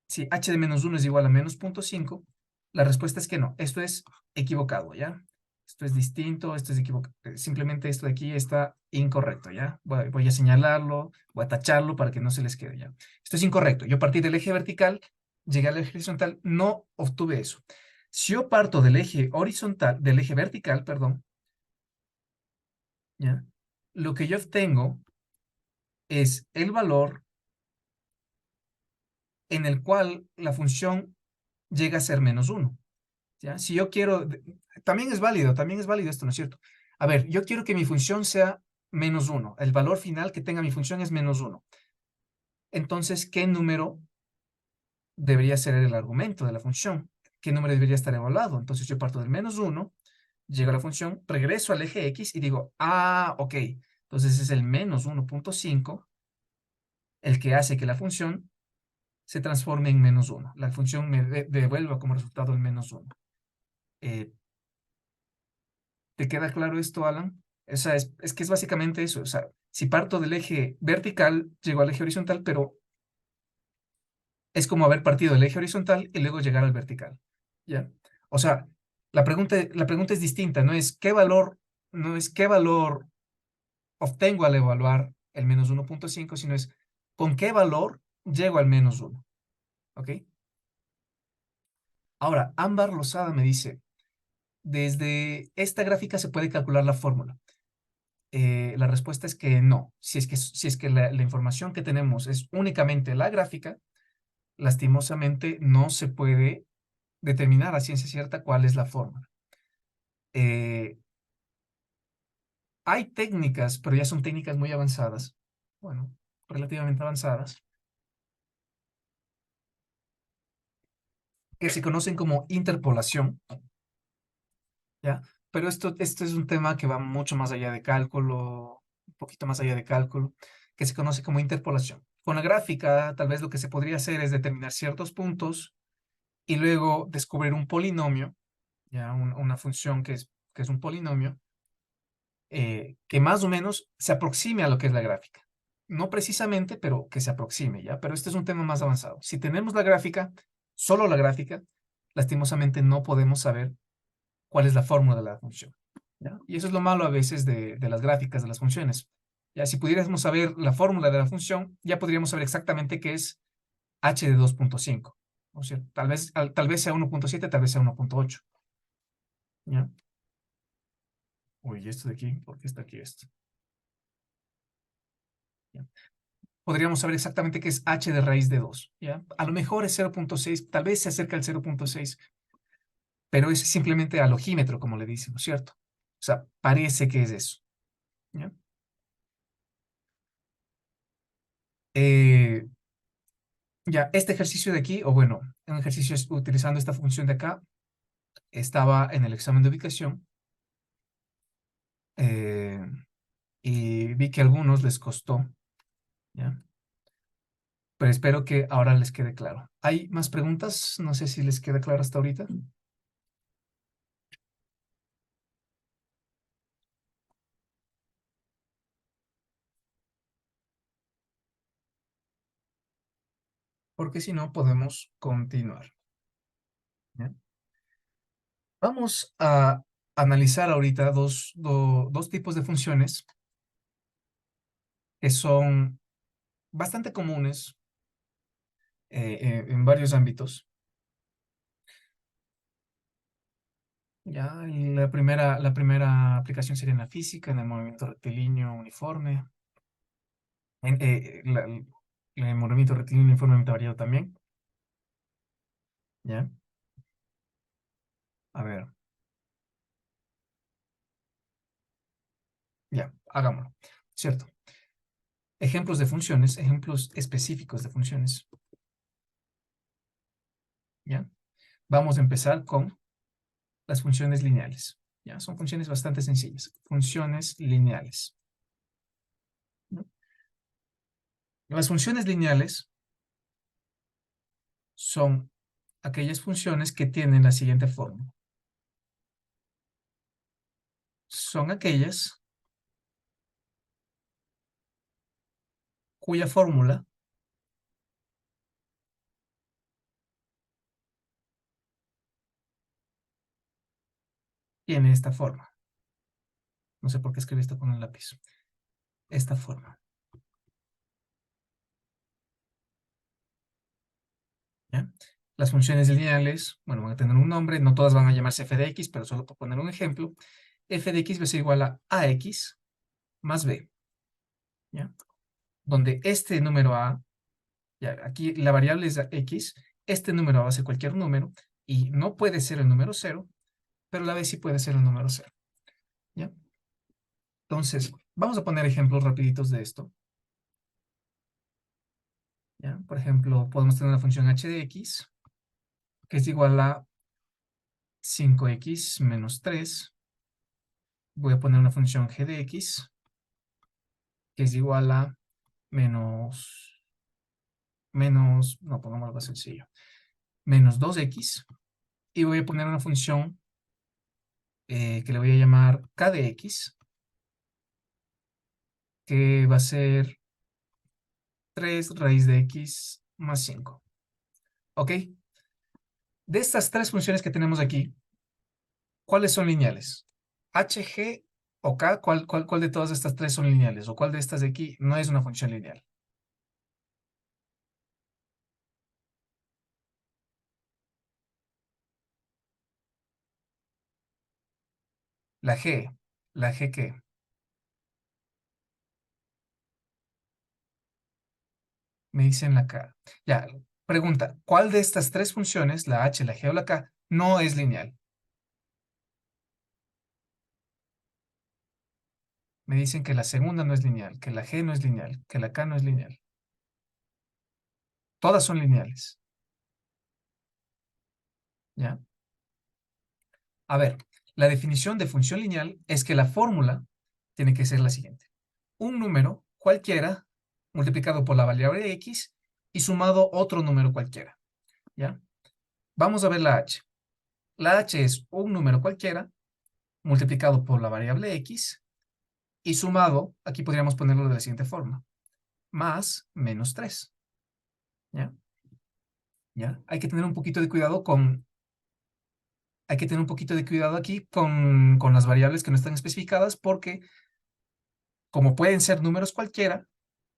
si h de -1 es igual a -0.5, la respuesta es que no. Esto es equivocado, ¿ya? Esto es distinto, esto es equivocado. Simplemente esto de aquí está incorrecto, ¿ya? Voy a señalarlo, voy a tacharlo para que no se les quede, ¿ya? Esto es incorrecto. Yo partí del eje vertical, llegué al eje horizontal, no obtuve eso. Si yo parto del eje horizontal, del eje vertical, perdón, ¿ya? Lo que yo obtengo es el valor en el cual la función llega a ser -1. ¿Ya? Si yo quiero, también es válido esto, ¿no es cierto? A ver, yo quiero que mi función sea -1. El valor final que tenga mi función es -1. Entonces, ¿qué número debería ser el argumento de la función? ¿Qué número debería estar evaluado? Entonces yo parto del -1, llego a la función, regreso al eje X y digo, ok, entonces es el -1.5 el que hace que la función se transforme en -1. La función me devuelva como resultado el -1. Eh, ¿Te queda claro esto, Alan? O sea, es que es básicamente eso. O sea, si parto del eje vertical, llego al eje horizontal, pero es como haber partido del eje horizontal y luego llegar al vertical. ¿Ya? O sea, la pregunta es distinta. No es qué valor obtengo al evaluar el -1.5, sino es con qué valor llego al -1. ¿Ok? Ahora, Ámbar Lozada me dice, desde esta gráfica se puede calcular la fórmula. La respuesta es que no. Si es que la información que tenemos es únicamente la gráfica, lastimosamente no se puede determinar a ciencia cierta cuál es la fórmula. Eh, Hay técnicas, pero ya son técnicas muy avanzadas, bueno, relativamente avanzadas, que se conocen como interpolación, ¿ya? Pero esto es un tema que va mucho más allá de cálculo, un poquito más allá de cálculo, que se conoce como interpolación. Con la gráfica, tal vez lo que se podría hacer es determinar ciertos puntos y luego descubrir un polinomio, ya una función que es un polinomio, que más o menos se aproxime a lo que es la gráfica. No precisamente, pero que se aproxime, ¿ya? Pero este es un tema más avanzado. Si tenemos la gráfica, solo la gráfica, lastimosamente no podemos saber cuál es la fórmula de la función, ¿ya? Y eso es lo malo a veces de las gráficas, de las funciones. Ya, si pudiéramos saber la fórmula de la función, ya podríamos saber exactamente qué es h de 2.5. ¿No es cierto? Tal vez sea 1.7, tal vez sea 1.8. ¿Ya? Uy, ¿y esto de aquí? ¿Por qué está aquí esto? ¿Ya? Podríamos saber exactamente qué es h de raíz de 2. ¿Ya? A lo mejor es 0.6, tal vez se acerca al 0.6, pero es simplemente alogímetro, como le dicen, ¿no es cierto? O sea, parece que es eso. ¿Ya? Eh, ya, este ejercicio de aquí, o bueno, un ejercicio utilizando esta función de acá, estaba en el examen de ubicación, eh, y vi que a algunos les costó, ¿ya? Pero espero que ahora les quede claro. ¿Hay más preguntas? No sé si les queda claro hasta ahorita. Porque si no, podemos continuar. ¿Ya? Vamos a analizar ahorita dos tipos de funciones que son bastante comunes en varios ámbitos. Ya, y la primera aplicación sería en la física, en el movimiento rectilíneo uniforme. El movimiento rectilíneo uniformemente variado también. ¿Ya? A ver, ya, hagámoslo. ¿Cierto? Ejemplos de funciones, ejemplos específicos de funciones. ¿Ya? Vamos a empezar con las funciones lineales. ¿Ya? Son funciones bastante sencillas. Funciones lineales. ¿No? Las funciones lineales son aquellas funciones que tienen la siguiente forma. Son aquellas cuya fórmula tiene esta forma. No sé por qué escribí esto con el lápiz. Esta forma. ¿Ya? Las funciones lineales, bueno, van a tener un nombre, no todas van a llamarse f de x, pero solo por poner un ejemplo, f de x va a ser igual a ax más b, ¿ya? Donde este número a, ya, aquí la variable es x, este número a va a ser cualquier número, y no puede ser el número 0, pero a la vez sí puede ser el número 0, ¿ya? Entonces, vamos a poner ejemplos rapiditos de esto, ¿ya? Por ejemplo, podemos tener una función h de x, que es igual a 5x menos 3. Voy a poner una función g de x, que es igual a no, pongamos algo sencillo, menos 2x, y voy a poner una función que le voy a llamar k de x, que va a ser 3 raíz de x más 5. ¿Ok? De estas tres funciones que tenemos aquí, ¿cuáles son lineales? H, G o K, ¿cuál de todas estas tres son lineales? ¿O cuál de estas de aquí no es una función lineal? La G. ¿La G qué? Me dicen la K. Ya, pregunta, ¿cuál de estas tres funciones, la H, la G o la K, no es lineal? Me dicen que la segunda no es lineal, que la G no es lineal, que la K no es lineal. Todas son lineales. ¿Ya? A ver, la definición de función lineal es que la fórmula tiene que ser la siguiente. Un número cualquiera multiplicado por la variable x y sumado otro número cualquiera. ¿Ya? Vamos a ver la h. La h es un número cualquiera multiplicado por la variable x y sumado, aquí podríamos ponerlo de la siguiente forma, más menos 3. ¿Ya? ¿Ya? Hay que tener un poquito de cuidado aquí con las variables que no están especificadas porque como pueden ser números cualquiera,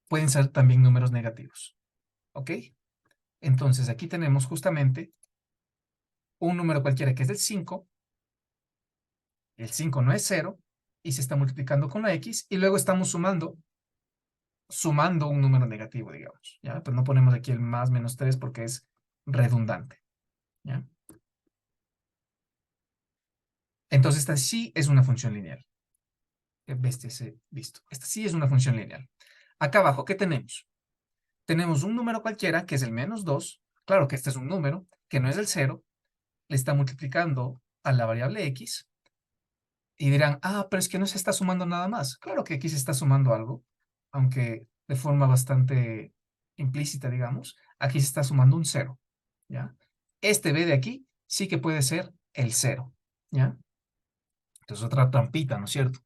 pueden ser también números negativos. ¿Ok? Entonces aquí tenemos justamente un número cualquiera que es el 5. El 5 no es 0 y se está multiplicando con la X y luego estamos sumando un número negativo, digamos. ¿Ya? Pues no ponemos aquí el más menos 3 porque es redundante. ¿Ya? Entonces esta sí es una función lineal. Listo. Esta sí es una función lineal. Acá abajo, ¿qué tenemos? Tenemos un número cualquiera que es el menos 2. Claro que este es un número que no es el 0. Le está multiplicando a la variable X. Y dirán, ah, pero es que no se está sumando nada más. Claro que aquí se está sumando algo, aunque de forma bastante implícita, digamos. Aquí se está sumando un 0, ¿ya? Este B de aquí sí que puede ser el 0, ¿ya? Entonces otra trampita, ¿no es cierto?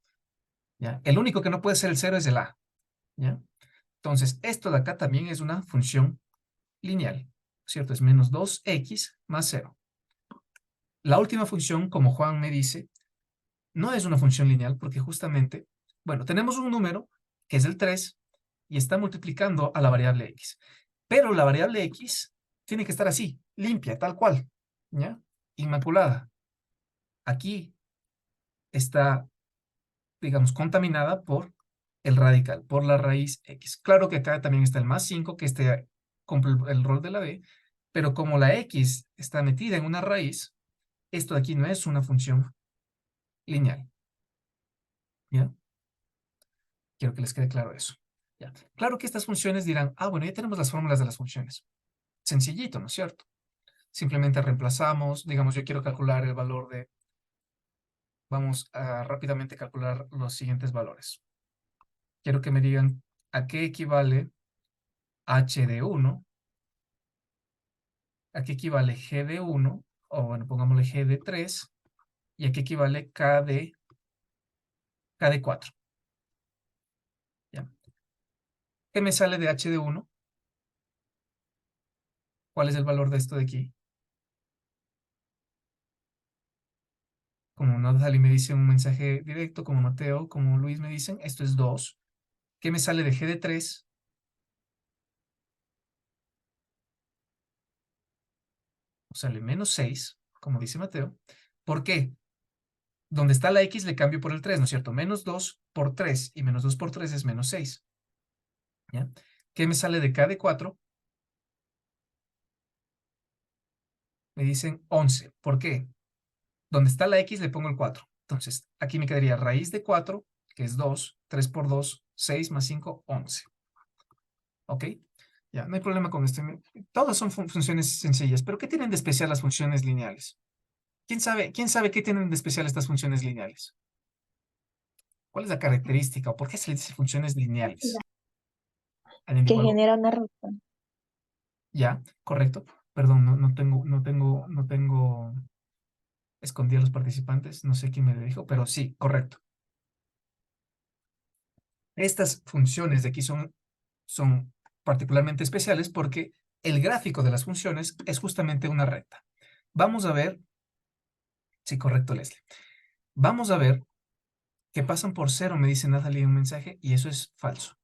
¿Ya? El único que no puede ser el 0 es el A, ¿ya? Entonces, esto de acá también es una función lineal, ¿cierto? Es menos 2x más 0. La última función, como Juan me dice, no es una función lineal porque justamente, bueno, tenemos un número que es el 3 y está multiplicando a la variable x. Pero la variable x tiene que estar así, limpia, tal cual, ¿ya? Inmaculada. Aquí está, digamos, contaminada por el radical, por la raíz x. Claro que acá también está el más 5, que este cumple el rol de la b, pero como la x está metida en una raíz, esto de aquí no es una función lineal, ¿ya? Quiero que les quede claro eso. ¿Ya? Claro que estas funciones dirán, ah, bueno, ya tenemos las fórmulas de las funciones. Sencillito, ¿no es cierto? Simplemente reemplazamos, digamos, yo quiero calcular el valor de, vamos a rápidamente calcular los siguientes valores. Quiero que me digan a qué equivale h de 1, a qué equivale g de 1, o bueno, pongámosle g de 3, y a qué equivale k de 4. ¿Ya? ¿Qué me sale de h de 1? ¿Cuál es el valor de esto de aquí? Como Nadal me dice un mensaje directo, como Mateo, como Luis me dicen, esto es 2. ¿Qué me sale de g de 3? Sale menos 6, como dice Mateo. ¿Por qué? Donde está la x le cambio por el 3, ¿no es cierto? Menos 2 por 3 y menos 2 por 3 es menos 6. ¿Ya? ¿Qué me sale de k de 4? Me dicen 11. ¿Por qué? Donde está la x le pongo el 4. Entonces, aquí me quedaría raíz de 4, que es 2, 3 por 2, 6 más 5, 11. ¿Ok? Ya, no hay problema con esto. Todas son funciones sencillas, pero ¿qué tienen de especial las funciones lineales? Quién sabe qué tienen de especial estas funciones lineales? ¿Cuál es la característica o por qué se les dice funciones lineales? ¿Alguien Que dijo algo? genera una ruta. Ya, correcto. Perdón, no tengo, escondí a los participantes, no sé quién me lo dijo, pero sí, correcto. Estas funciones de aquí son particularmente especiales porque el gráfico de las funciones es justamente una recta. Vamos a ver, sí, correcto, Leslie. Vamos a ver que pasan por cero, me dice Natalie en un mensaje, y eso es falso.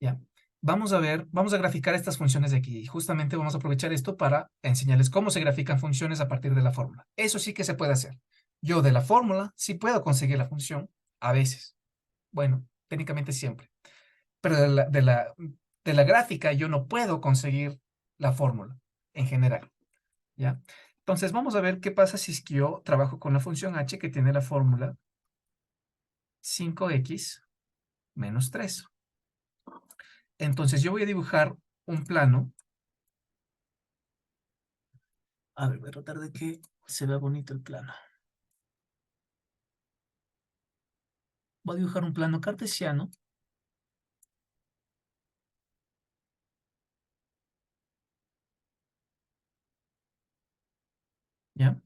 ¿Ya? Vamos a ver, vamos a graficar estas funciones de aquí. Y justamente vamos a aprovechar esto para enseñarles cómo se grafican funciones a partir de la fórmula. Eso sí que se puede hacer. Yo de la fórmula sí puedo conseguir la función, a veces. Bueno, técnicamente siempre. Pero de la gráfica yo no puedo conseguir la fórmula en general. ¿Ya? Entonces vamos a ver qué pasa si es que yo trabajo con la función h que tiene la fórmula 5x menos 3. Entonces yo voy a dibujar un plano. A ver, voy a tratar de que se vea bonito el plano. Voy a dibujar un plano cartesiano. ¿Ya?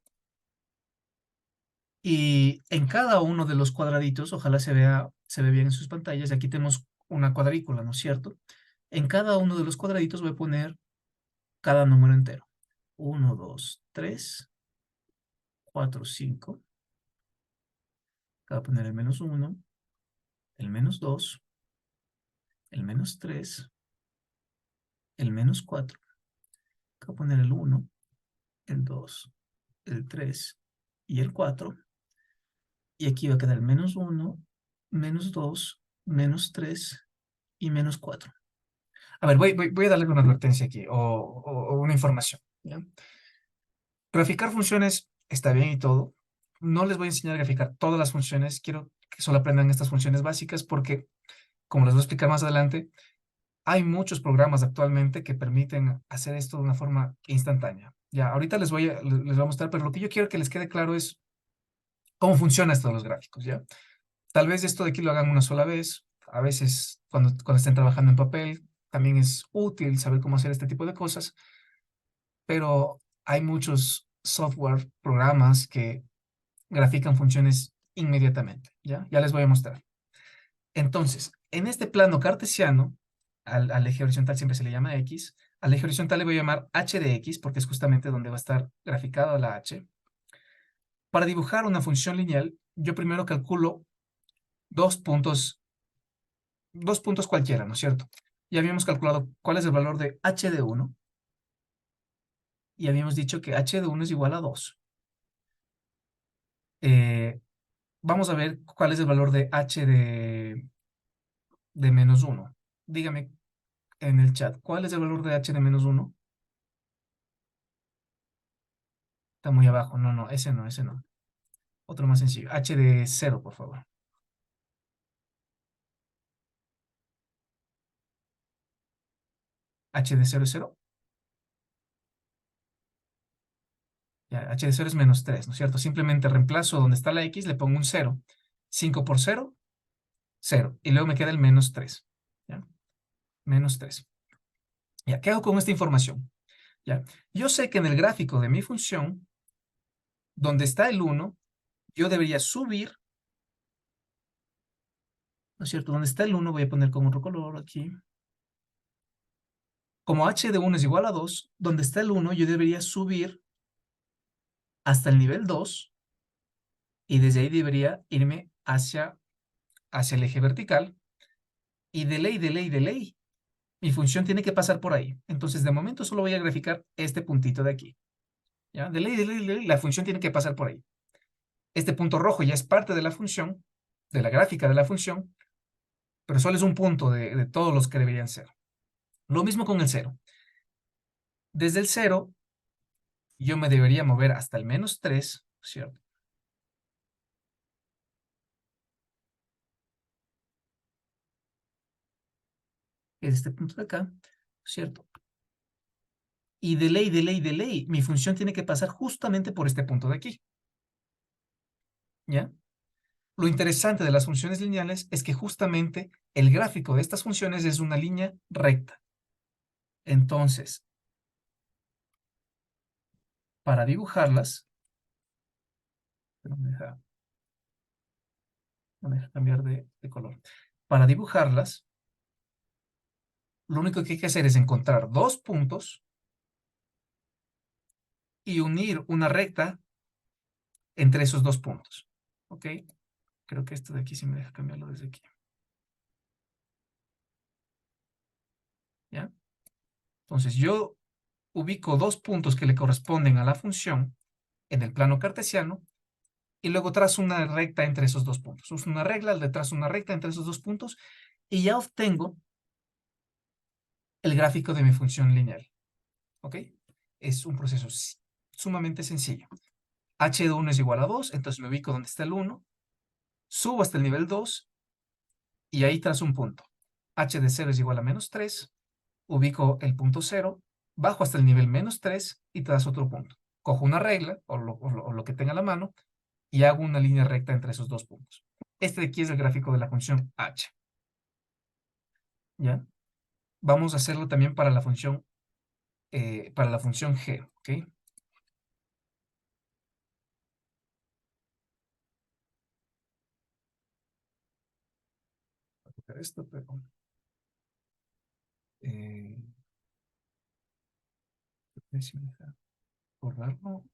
Y en cada uno de los cuadraditos, ojalá se ve bien en sus pantallas, aquí tenemos una cuadrícula, ¿no es cierto? En cada uno de los cuadraditos voy a poner cada número entero. 1, 2, 3, 4, 5. Acá voy a poner el menos 1, el menos 2. el menos 3, el menos 4. Voy a poner el 1, el 2, el 3 y el 4. Y aquí va a quedar menos 1, menos 2, menos 3 y menos 4. A ver, voy a darle una advertencia aquí o una información, ¿ya? Graficar funciones está bien y todo. No les voy a enseñar a graficar todas las funciones. Quiero que solo aprendan estas funciones básicas porque, como les voy a explicar más adelante, hay muchos programas actualmente que permiten hacer esto de una forma instantánea. Ya, ahorita les voy a mostrar, pero lo que yo quiero que les quede claro es cómo funciona esto de los gráficos, ¿ya? Tal vez esto de aquí lo hagan una sola vez. A veces, cuando estén trabajando en papel, también es útil saber cómo hacer este tipo de cosas, pero hay muchos software, programas que grafican funciones inmediatamente, ¿ya? Ya les voy a mostrar. Entonces, en este plano cartesiano, al eje horizontal siempre se le llama X, al eje horizontal le voy a llamar h de X, porque es justamente donde va a estar graficada la H. Para dibujar una función lineal, yo primero calculo dos puntos cualquiera, ¿no es cierto? Ya habíamos calculado cuál es el valor de h de 1, y habíamos dicho que h de 1 es igual a 2. Vamos a ver cuál es el valor de h de menos 1. Dígame en el chat, ¿cuál es el valor de h de menos 1? Está muy abajo. No, no, ese no, ese no. Otro más sencillo. H de 0, por favor. H de 0 es 0. Ya, H de 0 es menos 3, ¿no es cierto? Simplemente reemplazo donde está la X, le pongo un 0. 5 por 0, 0. Y luego me queda el menos 3. ¿Ya? Menos 3. Ya, ¿qué hago con esta información? Ya, yo sé que en el gráfico de mi función, donde está el 1, yo debería subir, ¿no es cierto? Donde está el 1, voy a poner con otro color aquí. Como h de 1 es igual a 2, donde está el 1, yo debería subir hasta el nivel 2, y desde ahí debería irme hacia el eje vertical, y de ley, mi función tiene que pasar por ahí. Entonces, de momento solo voy a graficar este puntito de aquí. ¿Ya? De ley, la función tiene que pasar por ahí. Este punto rojo ya es parte de la función, de la gráfica de la función, pero solo es un punto de todos los que deberían ser. Lo mismo con el 0. Desde el 0, yo me debería mover hasta el menos 3, ¿cierto? Es este punto de acá, ¿cierto? Y de ley, mi función tiene que pasar justamente por este punto de aquí. ¿Ya? Lo interesante de las funciones lineales es que justamente el gráfico de estas funciones es una línea recta. Entonces, para dibujarlas, no me deja cambiar de color. Para dibujarlas, lo único que hay que hacer es encontrar dos puntos y unir una recta entre esos dos puntos. ¿Ok? Creo que esto de aquí sí me deja cambiarlo desde aquí. ¿Ya? Entonces, yo ubico dos puntos que le corresponden a la función en el plano cartesiano y luego trazo una recta entre esos dos puntos. Uso una regla, le trazo una recta entre esos dos puntos y ya obtengo el gráfico de mi función lineal. ¿Ok? Es un proceso sumamente sencillo. H de 1 es igual a 2, entonces me ubico donde está el 1, subo hasta el nivel 2 y ahí trazo un punto. H de 0 es igual a menos 3, ubico el punto 0, bajo hasta el nivel menos 3 y trazo otro punto. Cojo una regla o lo que tenga a la mano y hago una línea recta entre esos dos puntos. Este de aquí es el gráfico de la función h. ¿Ya? Vamos a hacerlo también para la función g. ¿Ok? Voy a copiar esto, pero eh, a ver si me deja borrarlo.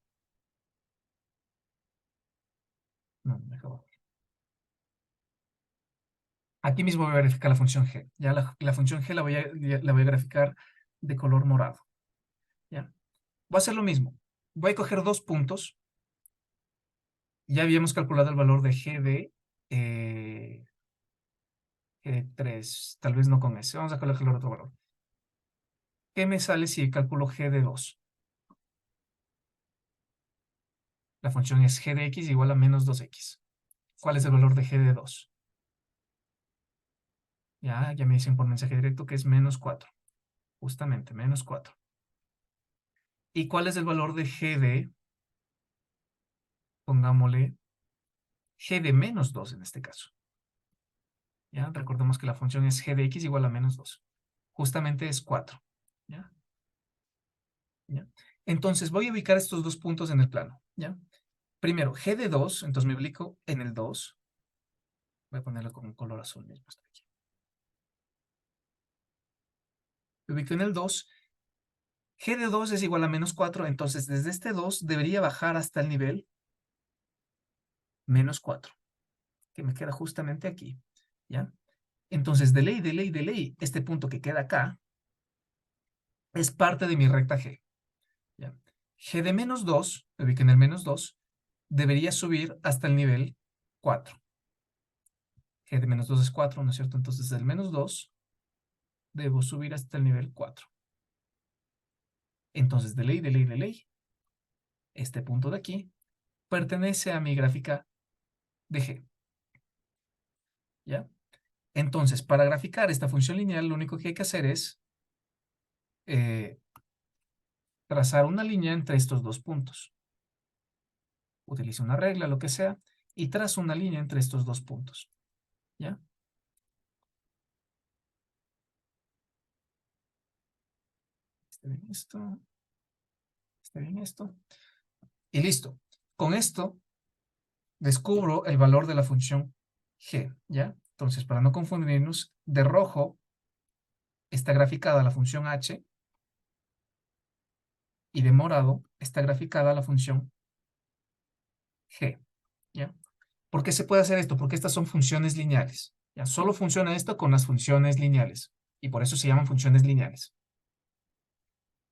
No, me deja borrar. Aquí mismo voy a verificar la función g. Ya la función g la voy a graficar de color morado. ¿Ya? Voy a hacer lo mismo. Voy a coger dos puntos. Ya habíamos calculado el valor de G de 3. Tal vez no con ese. Vamos a calcular otro valor. ¿Qué me sale si calculo G de 2? La función es G de X igual a menos 2X. ¿Cuál es el valor de G de 2? Ya me dicen por mensaje directo que es menos 4. Justamente, menos 4. ¿Y cuál es el valor de G de, pongámosle, G de menos 2 en este caso? ¿Ya? Recordemos que la función es G de X igual a menos 2. Justamente es 4. ¿Ya? ¿Ya? Entonces voy a ubicar estos dos puntos en el plano. ¿Ya? Primero, G de 2, entonces me ubico en el 2. Voy a ponerlo con un color azul mismo. Hasta aquí. Me ubico en el 2. G de 2 es igual a menos 4, entonces desde este 2 debería bajar hasta el nivel menos 4, que me queda justamente aquí. ¿Ya? Entonces, de ley, este punto que queda acá es parte de mi recta G. ¿Ya? G de menos 2, me ubico en el menos 2, debería subir hasta el nivel 4. G de menos 2 es 4, ¿no es cierto? Entonces, del menos 2 debo subir hasta el nivel 4. Entonces, de ley, este punto de aquí pertenece a mi gráfica de G. ¿Ya? Entonces, para graficar esta función lineal, lo único que hay que hacer es trazar una línea entre estos dos puntos. Utilizo una regla, lo que sea, y trazo una línea entre estos dos puntos. ¿Ya? Está bien esto. Está bien esto. Y listo. Con esto descubro el valor de la función g. ¿Ya? Entonces, para no confundirnos, de rojo está graficada la función h y de morado está graficada la función g. ¿Ya? ¿Por qué se puede hacer esto? Porque estas son funciones lineales. ¿Ya? Solo funciona esto con las funciones lineales. Y por eso se llaman funciones lineales.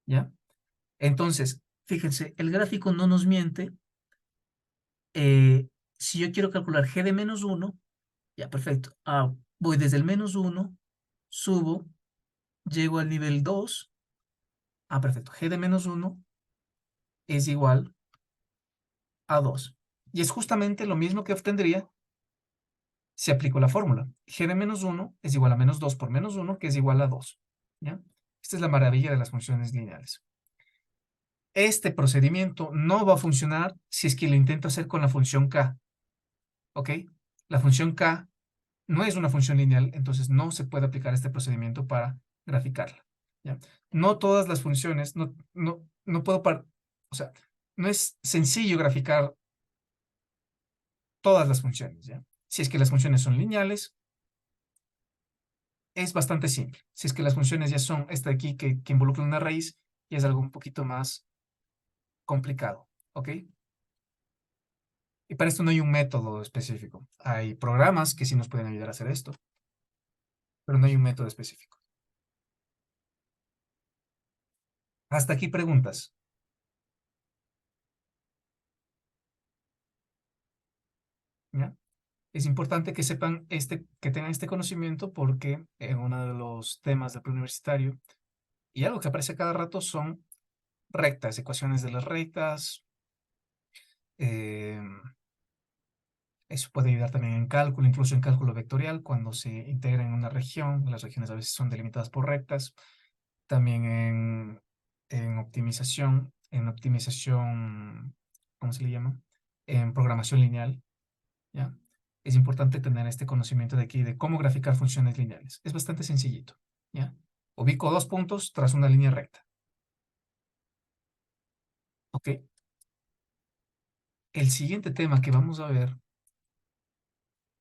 ¿Ya? Entonces, fíjense, el gráfico no nos miente. Si yo quiero calcular g de menos 1, ya, perfecto. Voy desde el menos 1, subo, llego al nivel 2. Perfecto. G de menos 1 es igual a 2. Y es justamente lo mismo que obtendría si aplico la fórmula. G de menos 1 es igual a menos 2 por menos 1, que es igual a 2. ¿Ya? Esta es la maravilla de las funciones lineales. Este procedimiento no va a funcionar si es que lo intento hacer con la función k. ¿Ok? La función k no es una función lineal, entonces no se puede aplicar este procedimiento para graficarla. ¿Ya? No todas las funciones, no puedo, o sea, no es sencillo graficar todas las funciones. ¿Ya? Si es que las funciones son lineales, es bastante simple. Si es que las funciones ya son esta de aquí que involucra una raíz, ya es algo un poquito más complicado. ¿Ok? Y para esto no hay un método específico. Hay programas que sí nos pueden ayudar a hacer esto, pero no hay un método específico. Hasta aquí preguntas. ¿Ya? Es importante que sepan que tengan este conocimiento porque en uno de los temas del preuniversitario y algo que aparece cada rato son rectas, ecuaciones de las rectas. eh, Eso puede ayudar también en cálculo, incluso en cálculo vectorial, cuando se integra en una región. Las regiones a veces son delimitadas por rectas. También en optimización, ¿cómo se le llama? En programación lineal, ¿ya? Es importante tener este conocimiento de aquí, de cómo graficar funciones lineales. Es bastante sencillito, ¿ya? Ubico dos puntos tras una línea recta. ¿Ok? El siguiente tema que vamos a ver,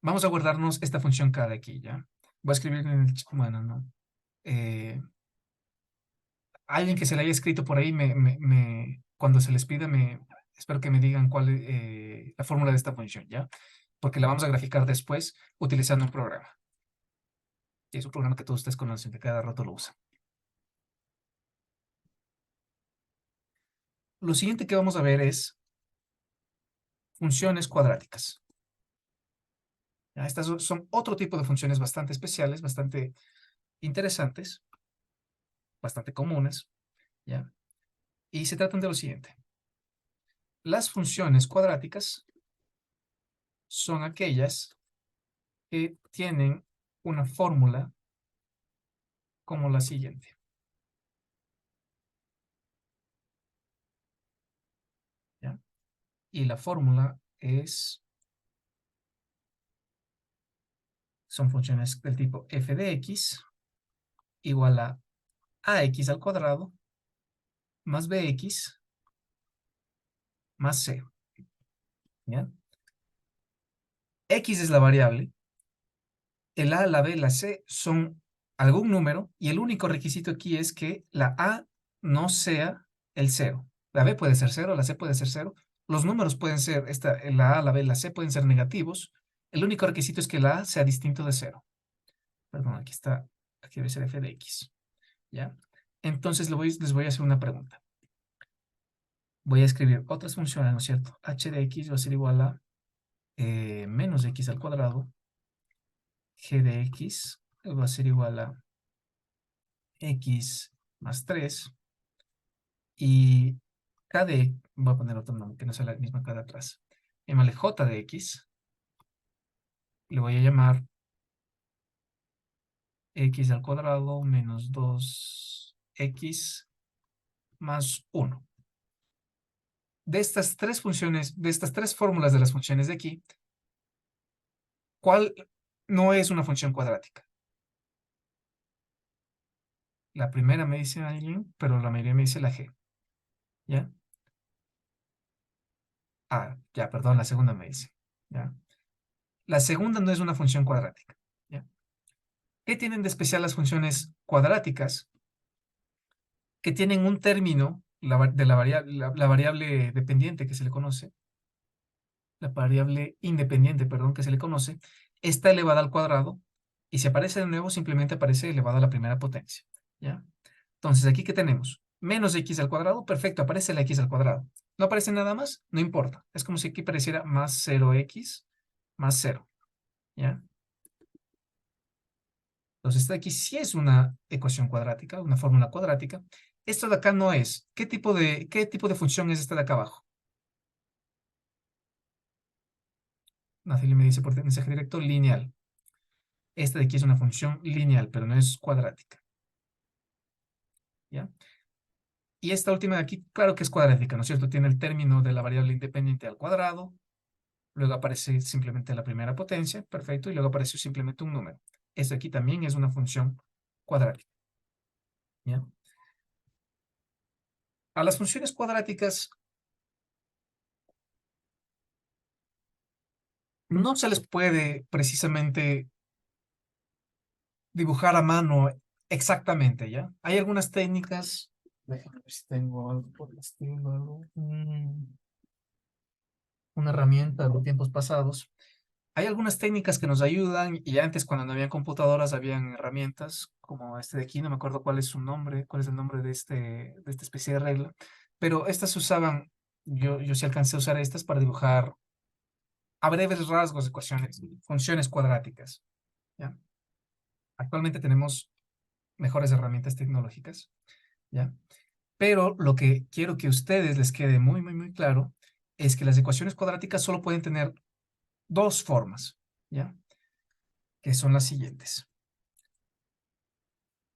vamos a guardarnos esta función k de aquí, ¿ya? Voy a escribir en el, bueno, no. Alguien que se le haya escrito por ahí, cuando se les pida, espero que me digan cuál es la fórmula de esta función, ¿ya? Porque la vamos a graficar después utilizando un programa. Sí, es un programa que todos ustedes conocen, que cada rato lo usan. Lo siguiente que vamos a ver es funciones cuadráticas. ¿Ya? Estas son otro tipo de funciones bastante especiales, bastante interesantes, bastante comunes, ¿ya? Y se tratan de lo siguiente. Las funciones cuadráticas son aquellas que tienen una fórmula como la siguiente, ¿ya? Y la fórmula son funciones del tipo f de x igual a ax al cuadrado más bx más c, ¿ya? X es la variable, el a, la b, la c son algún número y el único requisito aquí es que la a no sea el cero. La b puede ser cero, la c puede ser cero. Los números pueden ser, la a, la b, la c pueden ser negativos. El único requisito es que la a sea distinto de cero. Perdón, aquí está, aquí debe ser f de x, ¿ya? Entonces les voy a hacer una pregunta. Voy a escribir otras funciones, ¿no es cierto? H de x va a ser igual a menos x al cuadrado. G de x va a ser igual a x más 3. Y k de, voy a poner otro nombre que no sea la misma k de atrás. Llámale j de x. Le voy a llamar x al cuadrado menos 2x más 1. De estas tres funciones, de estas tres fórmulas de las funciones de aquí, ¿cuál no es una función cuadrática? La primera me dice alguien, pero la mayoría me dice la g. ¿Ya? Ah, ya, perdón, la segunda me dice. ¿Ya? La segunda no es una función cuadrática. ¿Ya? ¿Qué tienen de especial las funciones cuadráticas? Que tienen un término de la variable dependiente que se le conoce, la variable independiente, perdón, que se le conoce, está elevada al cuadrado y si aparece de nuevo simplemente aparece elevado a la primera potencia. ¿Ya? Entonces, ¿aquí qué tenemos? Menos x al cuadrado, perfecto, aparece la x al cuadrado. ¿No aparece nada más? No importa. Es como si aquí apareciera más 0x más 0. ¿Ya? Entonces, esta de aquí sí es una ecuación cuadrática, una fórmula cuadrática. Esto de acá no es. ¿Qué tipo de función es esta de acá abajo? Natalie me dice por mensaje directo, lineal. Esta de aquí es una función lineal, pero no es cuadrática. ¿Ya? Y esta última de aquí, claro que es cuadrática, ¿no es cierto? Tiene el término de la variable independiente al cuadrado, luego aparece simplemente la primera potencia, perfecto, y luego aparece simplemente un número. Esta de aquí también es una función cuadrática. ¿Ya? A las funciones cuadráticas no se les puede precisamente dibujar a mano exactamente, ¿ya? Hay algunas técnicas, déjame ver si tengo algo por el estilo, una herramienta de tiempos pasados. Hay algunas técnicas que nos ayudan y antes cuando no habían computadoras habían herramientas como este de aquí, no me acuerdo cuál es su nombre, cuál es el nombre de esta especie de regla, pero estas se usaban, yo sí alcancé a usar estas para dibujar a breves rasgos ecuaciones, funciones cuadráticas, ¿ya? Actualmente tenemos mejores herramientas tecnológicas, ¿ya? Pero lo que quiero que a ustedes les quede muy, muy, muy claro es que las ecuaciones cuadráticas solo pueden tener dos formas, ¿ya? Que son las siguientes.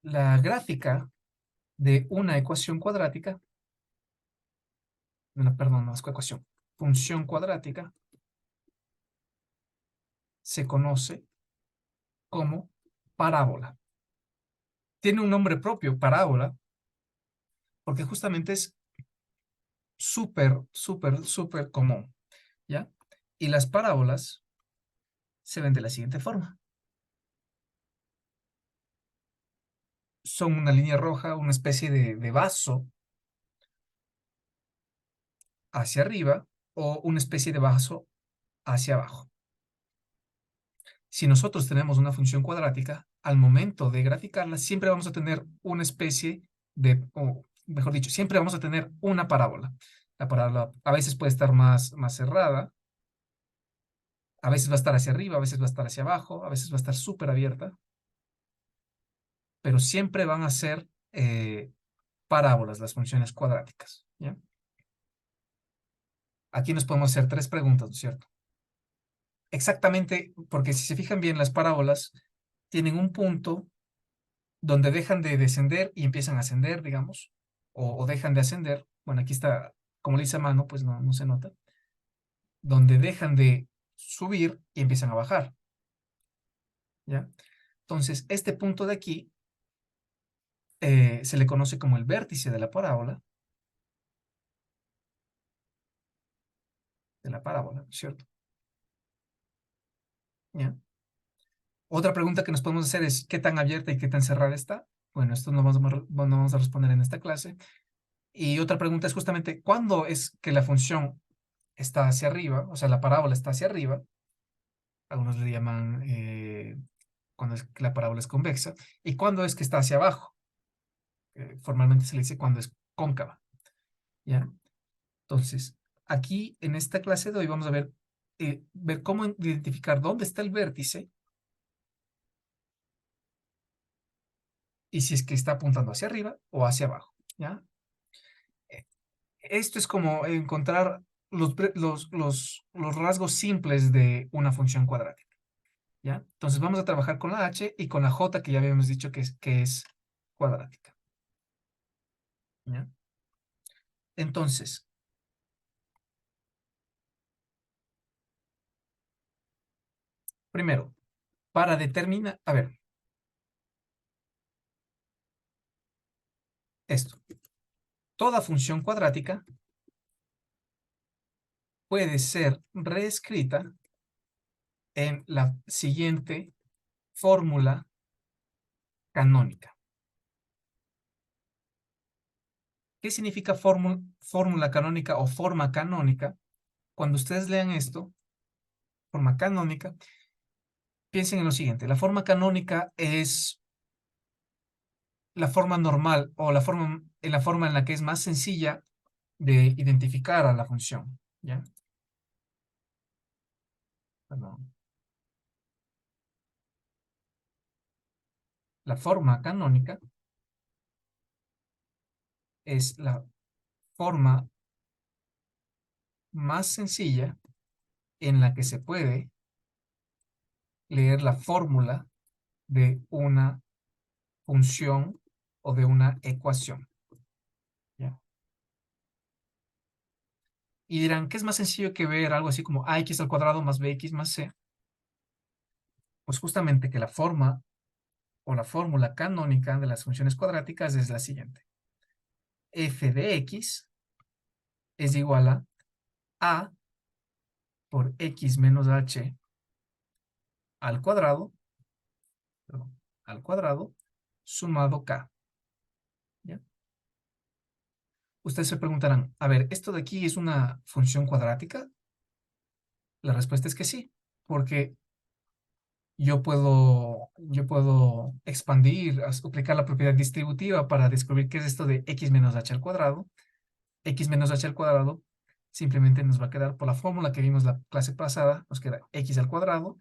La gráfica de una ecuación cuadrática, perdón, no es ecuación, función cuadrática, se conoce como parábola. Tiene un nombre propio, parábola, porque justamente es súper, súper, súper común, ¿ya? Y las parábolas se ven de la siguiente forma. Son una línea roja, una especie de vaso hacia arriba o una especie de vaso hacia abajo. Si nosotros tenemos una función cuadrática, al momento de graficarla, siempre vamos a tener una especie de, o mejor dicho, siempre vamos a tener una parábola. La parábola a veces puede estar más cerrada, a veces va a estar hacia arriba, a veces va a estar hacia abajo, a veces va a estar súper abierta, pero siempre van a ser parábolas las funciones cuadráticas, ¿ya? Aquí nos podemos hacer tres preguntas, ¿no es cierto? Exactamente, porque si se fijan bien, las parábolas tienen un punto donde dejan de descender y empiezan a ascender, digamos, o dejan de ascender. Bueno, aquí está, como le hice a mano, pues no se nota. Donde dejan de subir y empiezan a bajar, ¿ya? Entonces, este punto de aquí se le conoce como el vértice de la parábola, ¿cierto? ¿Ya? Otra pregunta que nos podemos hacer es, ¿qué tan abierta y qué tan cerrada está? Bueno, esto no vamos a responder en esta clase. Y otra pregunta es justamente, ¿cuándo es que la función está hacia arriba? O sea, la parábola está hacia arriba. Algunos le llaman cuando es que la parábola es convexa. ¿Y cuándo es que está hacia abajo? Formalmente se le dice cuando es cóncava, ¿ya? Entonces, aquí en esta clase de hoy vamos a ver cómo identificar dónde está el vértice y si es que está apuntando hacia arriba o hacia abajo, ¿ya? Esto es como encontrar los rasgos simples de una función cuadrática, ¿ya? Entonces vamos a trabajar con la h y con la j que ya habíamos dicho que es cuadrática, ¿ya? Entonces, primero, para determinar, a ver, esto, toda función cuadrática puede ser reescrita en la siguiente fórmula canónica. ¿Qué significa fórmula canónica o forma canónica? Cuando ustedes lean esto, forma canónica, piensen en lo siguiente. La forma canónica es la forma normal o la forma en la que es más sencilla de identificar a la función, ¿ya? Perdón. La forma canónica es la forma más sencilla en la que se puede leer la fórmula de una función o de una ecuación, ¿ya? Y dirán, ¿qué es más sencillo que ver algo así como ax al cuadrado más bx más c? Pues justamente que la forma o la fórmula canónica de las funciones cuadráticas es la siguiente. F de x es igual a por x menos h al cuadrado, perdón, al cuadrado, sumado k, ¿ya? Ustedes se preguntarán, a ver, ¿esto de aquí es una función cuadrática? La respuesta es que sí, porque yo puedo expandir, aplicar la propiedad distributiva para descubrir qué es esto de x menos h al cuadrado. X menos h al cuadrado simplemente nos va a quedar por la fórmula que vimos la clase pasada, nos queda x al cuadrado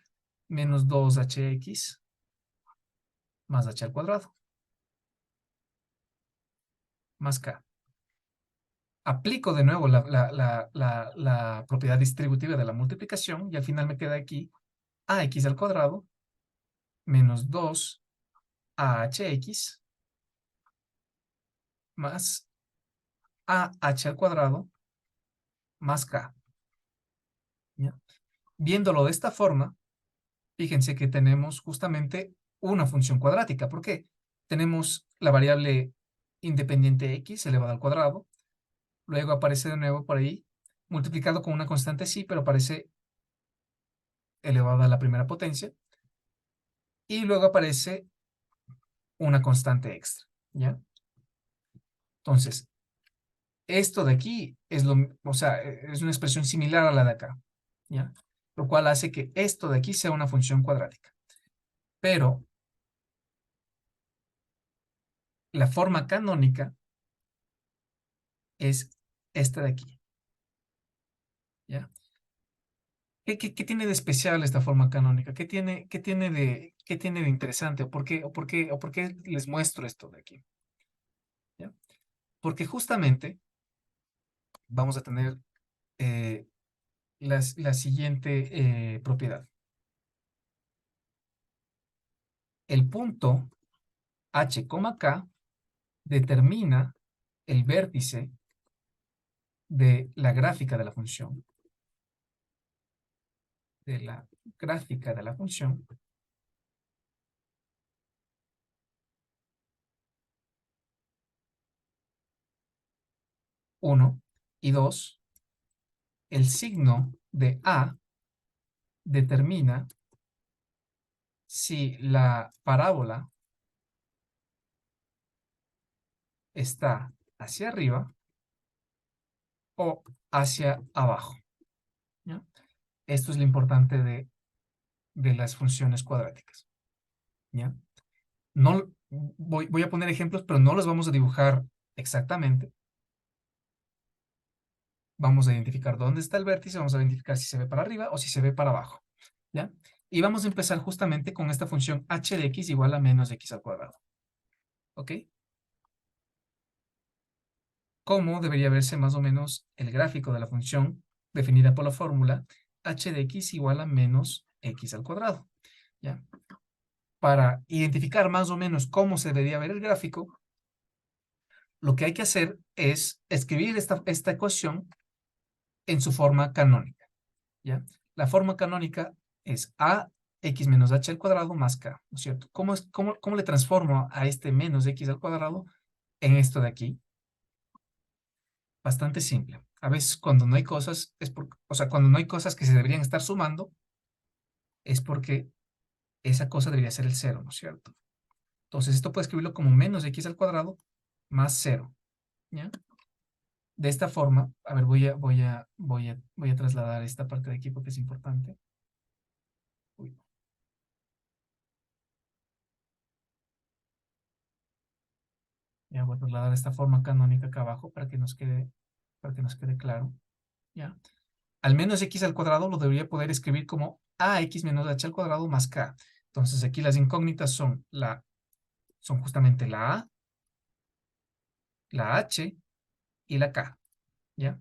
menos 2hx más h al cuadrado más k. Aplico de nuevo la propiedad distributiva de la multiplicación y al final me queda aquí ax al cuadrado menos 2ahx más ah al cuadrado más k, ¿ya? Viéndolo de esta forma, fíjense que tenemos justamente una función cuadrática. ¿Por qué? Tenemos la variable independiente x elevada al cuadrado, luego aparece de nuevo por ahí, multiplicado con una constante sí, pero aparece elevada a la primera potencia, y luego aparece una constante extra, ¿ya? Entonces, esto de aquí es o sea, es una expresión similar a la de acá, ¿ya? lo cual hace que esto de aquí sea una función cuadrática. Pero la forma canónica es esta de aquí, ¿ya? ¿Qué tiene de especial esta forma canónica? ¿Qué tiene de interesante? ¿O por qué les muestro esto de aquí? ¿Ya? Porque justamente vamos a tener eh, la siguiente propiedad. El punto H, K determina el vértice de la gráfica de la función. De la gráfica de la función. Uno. Y dos, el signo de A determina si la parábola está hacia arriba o hacia abajo, ¿ya? Esto es lo importante de las funciones cuadráticas, ¿ya? No, voy a poner ejemplos, pero no los vamos a dibujar exactamente. Vamos a identificar dónde está el vértice, vamos a identificar si se ve para arriba o si se ve para abajo, ¿ya? Y vamos a empezar justamente con esta función h de x igual a menos x al cuadrado, ¿ok? ¿Cómo debería verse más o menos el gráfico de la función definida por la fórmula h de x igual a menos x al cuadrado? ¿Ya? Para identificar más o menos cómo se debería ver el gráfico, lo que hay que hacer es escribir esta ecuación en su forma canónica, ¿ya? La forma canónica es ax menos h al cuadrado más k, ¿no es cierto? ¿Cómo le transformo a este menos x al cuadrado en esto de aquí? Bastante simple. A veces cuando no hay cosas, o sea, cuando no hay cosas que se deberían estar sumando, es porque esa cosa debería ser el cero, ¿no es cierto? Entonces esto puede escribirlo como menos x al cuadrado más cero, ¿ya? De esta forma, a ver, voy a trasladar esta parte de aquí porque es importante. Uy, ya voy a trasladar esta forma canónica acá abajo para que nos quede claro, ¿ya? Al menos x al cuadrado lo debería poder escribir como ax menos h al cuadrado más k. Entonces aquí las incógnitas son justamente la a, la h y la k, ¿ya?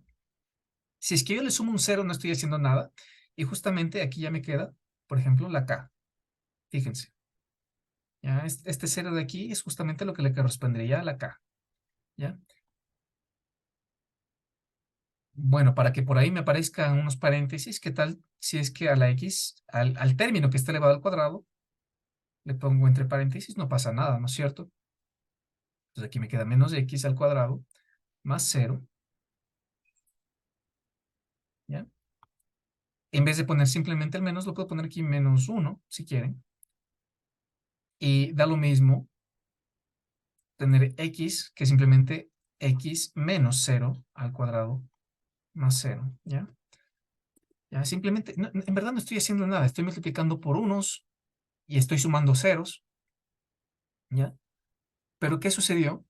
Si es que yo le sumo un cero no estoy haciendo nada y justamente aquí ya me queda, por ejemplo, la k. Fíjense, ¿ya? Este cero de aquí es justamente lo que le correspondería a la k, ¿ya? Bueno, para que por ahí me aparezcan unos paréntesis, ¿qué tal si es que a la x, al término que está elevado al cuadrado, le pongo entre paréntesis? No pasa nada, ¿no es cierto? Entonces aquí me queda menos x al cuadrado más cero, ¿ya? En vez de poner simplemente el menos, lo puedo poner aquí menos 1, si quieren. Y da lo mismo tener x, que simplemente x menos cero al cuadrado más cero, ¿ya? Ya, simplemente, en verdad no estoy haciendo nada, estoy multiplicando por unos y estoy sumando ceros, ¿ya? Pero ¿qué sucedió?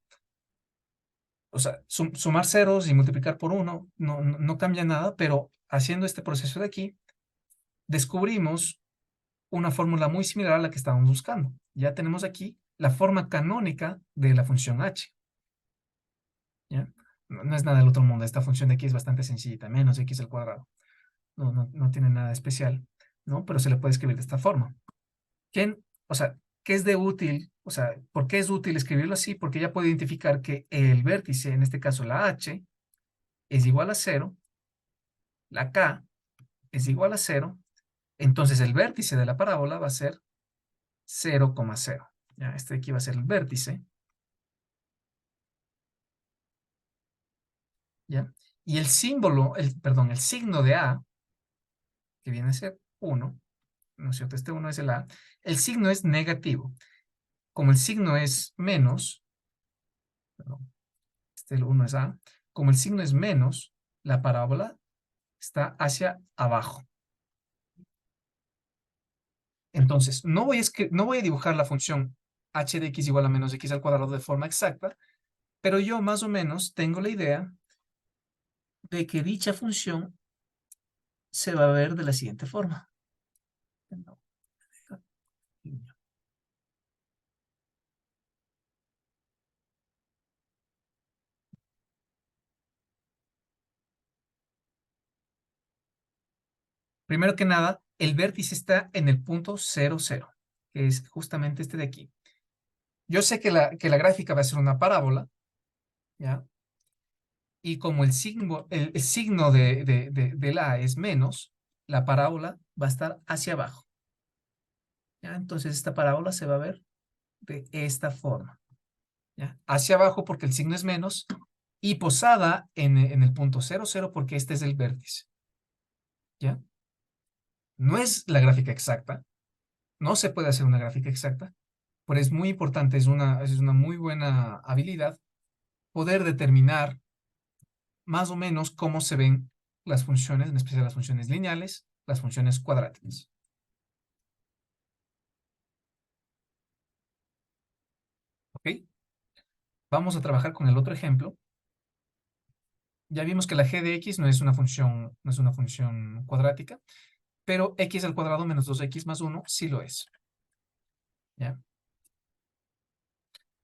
O sea, sumar ceros y multiplicar por uno no cambia nada, pero haciendo este proceso de aquí, descubrimos una fórmula muy similar a la que estábamos buscando. Ya tenemos aquí la forma canónica de la función h, ¿ya? No es nada del otro mundo, esta función de aquí es bastante sencillita, menos x al cuadrado. No tiene nada especial, ¿no? Pero se le puede escribir de esta forma. O sea, ¿qué es de útil? O sea, ¿por qué es útil escribirlo así? Porque ya puedo identificar que el vértice, en este caso la h, es igual a cero, la k es igual a cero, entonces el vértice de la parábola va a ser 0,0. ¿Ya? Este de aquí va a ser el vértice, ¿ya? Y el símbolo, perdón, el signo de A, que viene a ser 1, ¿no es cierto? Este 1 es el A. El signo es negativo. Como el signo es menos, perdón, el 1 es A, como el signo es menos, la parábola está hacia abajo, Entonces, no voy a dibujar la función h de x igual a menos x al cuadrado de forma exacta, pero yo más o menos tengo la idea de que dicha función se va a ver de la siguiente forma. Primero que nada, el vértice está en el punto 0, 0, que es justamente este de aquí. Yo sé que la gráfica va a ser una parábola, ¿ya? Y como el signo de la es menos, la parábola va a estar hacia abajo, ¿ya? Entonces esta parábola se va a ver de esta forma, ¿ya? Hacia abajo porque el signo es menos y posada en el punto 0, 0 porque este es el vértice, ¿ya? No es la gráfica exacta, no se puede hacer una gráfica exacta, pero es muy importante, es una muy buena habilidad poder determinar más o menos cómo se ven las funciones, en especial las funciones lineales, las funciones cuadráticas. ¿Ok? Vamos a trabajar con el otro ejemplo. Ya vimos que la g de x no es una función cuadrática, pero x al cuadrado menos 2x más 1 sí lo es. ¿Ya?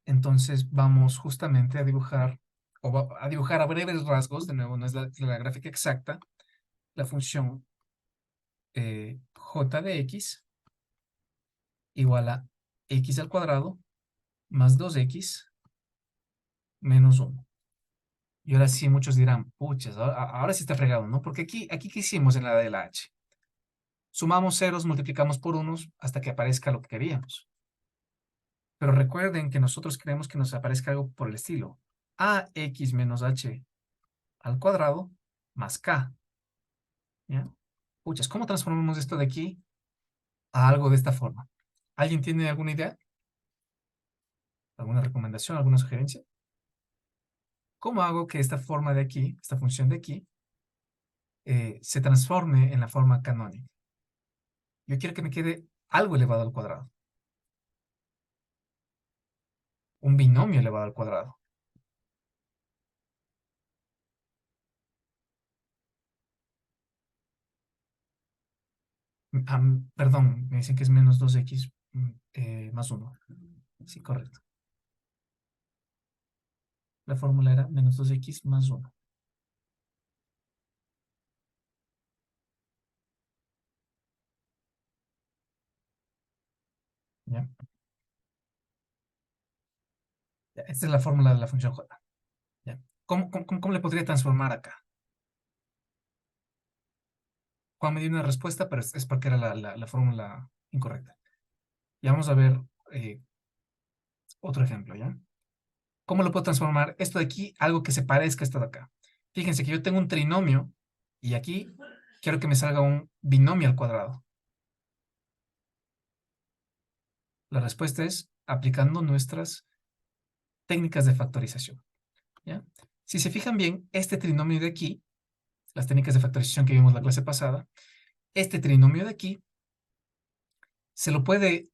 Entonces vamos justamente a dibujar, a dibujar a breves rasgos, de nuevo no es la gráfica exacta, la función j de x igual a x al cuadrado más 2x menos 1. Y ahora sí muchos dirán, puchas, ahora sí está fregado, ¿no? Porque aquí ¿qué hicimos en la de la h? Sumamos ceros, multiplicamos por unos hasta que aparezca lo que queríamos. Pero recuerden que nosotros queremos que nos aparezca algo por el estilo. Ax menos h al cuadrado más k. ¿Ya? Puchas, ¿cómo transformamos esto de aquí a algo de esta forma? ¿Alguien tiene alguna idea? ¿Alguna recomendación? ¿Alguna sugerencia? ¿Cómo hago que esta forma de aquí, esta función de aquí, se transforme en la forma canónica? Yo quiero que me quede algo elevado al cuadrado. Un binomio elevado al cuadrado. Perdón, me dicen que es menos 2x más 1. Sí, correcto. La fórmula era menos 2x más 1. ¿Ya? Ya, esta es la fórmula de la función j. ¿Ya? ¿Cómo le podría transformar acá? Juan me dio una respuesta, pero es porque era la fórmula incorrecta. Y vamos a ver otro ejemplo, ¿ya? ¿Cómo lo puedo transformar esto de aquí algo que se parezca a esto de acá? Fíjense que yo tengo un trinomio y aquí quiero que me salga un binomio al cuadrado. La respuesta es aplicando nuestras técnicas de factorización, ¿ya? Si se fijan bien, este trinomio de aquí, las técnicas de factorización que vimos la clase pasada, este trinomio de aquí se lo puede,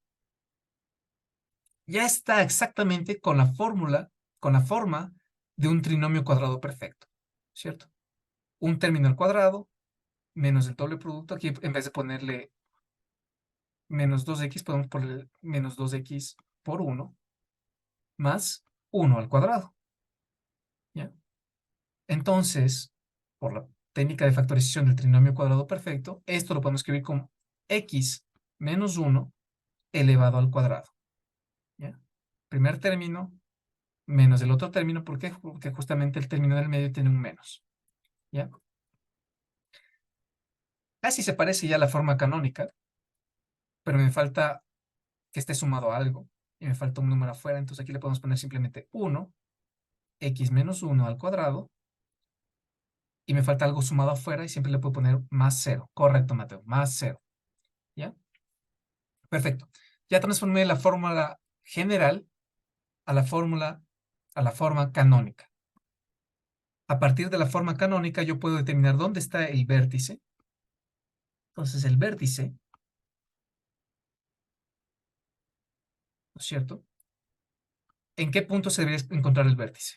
ya está exactamente con la fórmula, con la forma de un trinomio cuadrado perfecto, ¿cierto? Un término al cuadrado menos el doble producto. Aquí en vez de ponerle menos 2x, podemos poner menos 2x por 1 más 1 al cuadrado, ¿ya? Entonces, por la técnica de factorización del trinomio cuadrado perfecto, esto lo podemos escribir como x menos 1 elevado al cuadrado, ¿ya? Primer término menos el otro término, ¿por qué? Porque justamente el término del medio tiene un menos, ¿ya? Casi se parece ya a la forma canónica, pero me falta que esté sumado a algo, y me falta un número afuera, entonces aquí le podemos poner simplemente 1, x menos 1 al cuadrado, y me falta algo sumado afuera, y siempre le puedo poner más 0. Correcto, Mateo, más 0, ¿ya? Perfecto. Ya transformé la fórmula general a la forma canónica. A partir de la forma canónica yo puedo determinar dónde está el vértice. Entonces el vértice es cierto? ¿En qué punto se debería encontrar el vértice?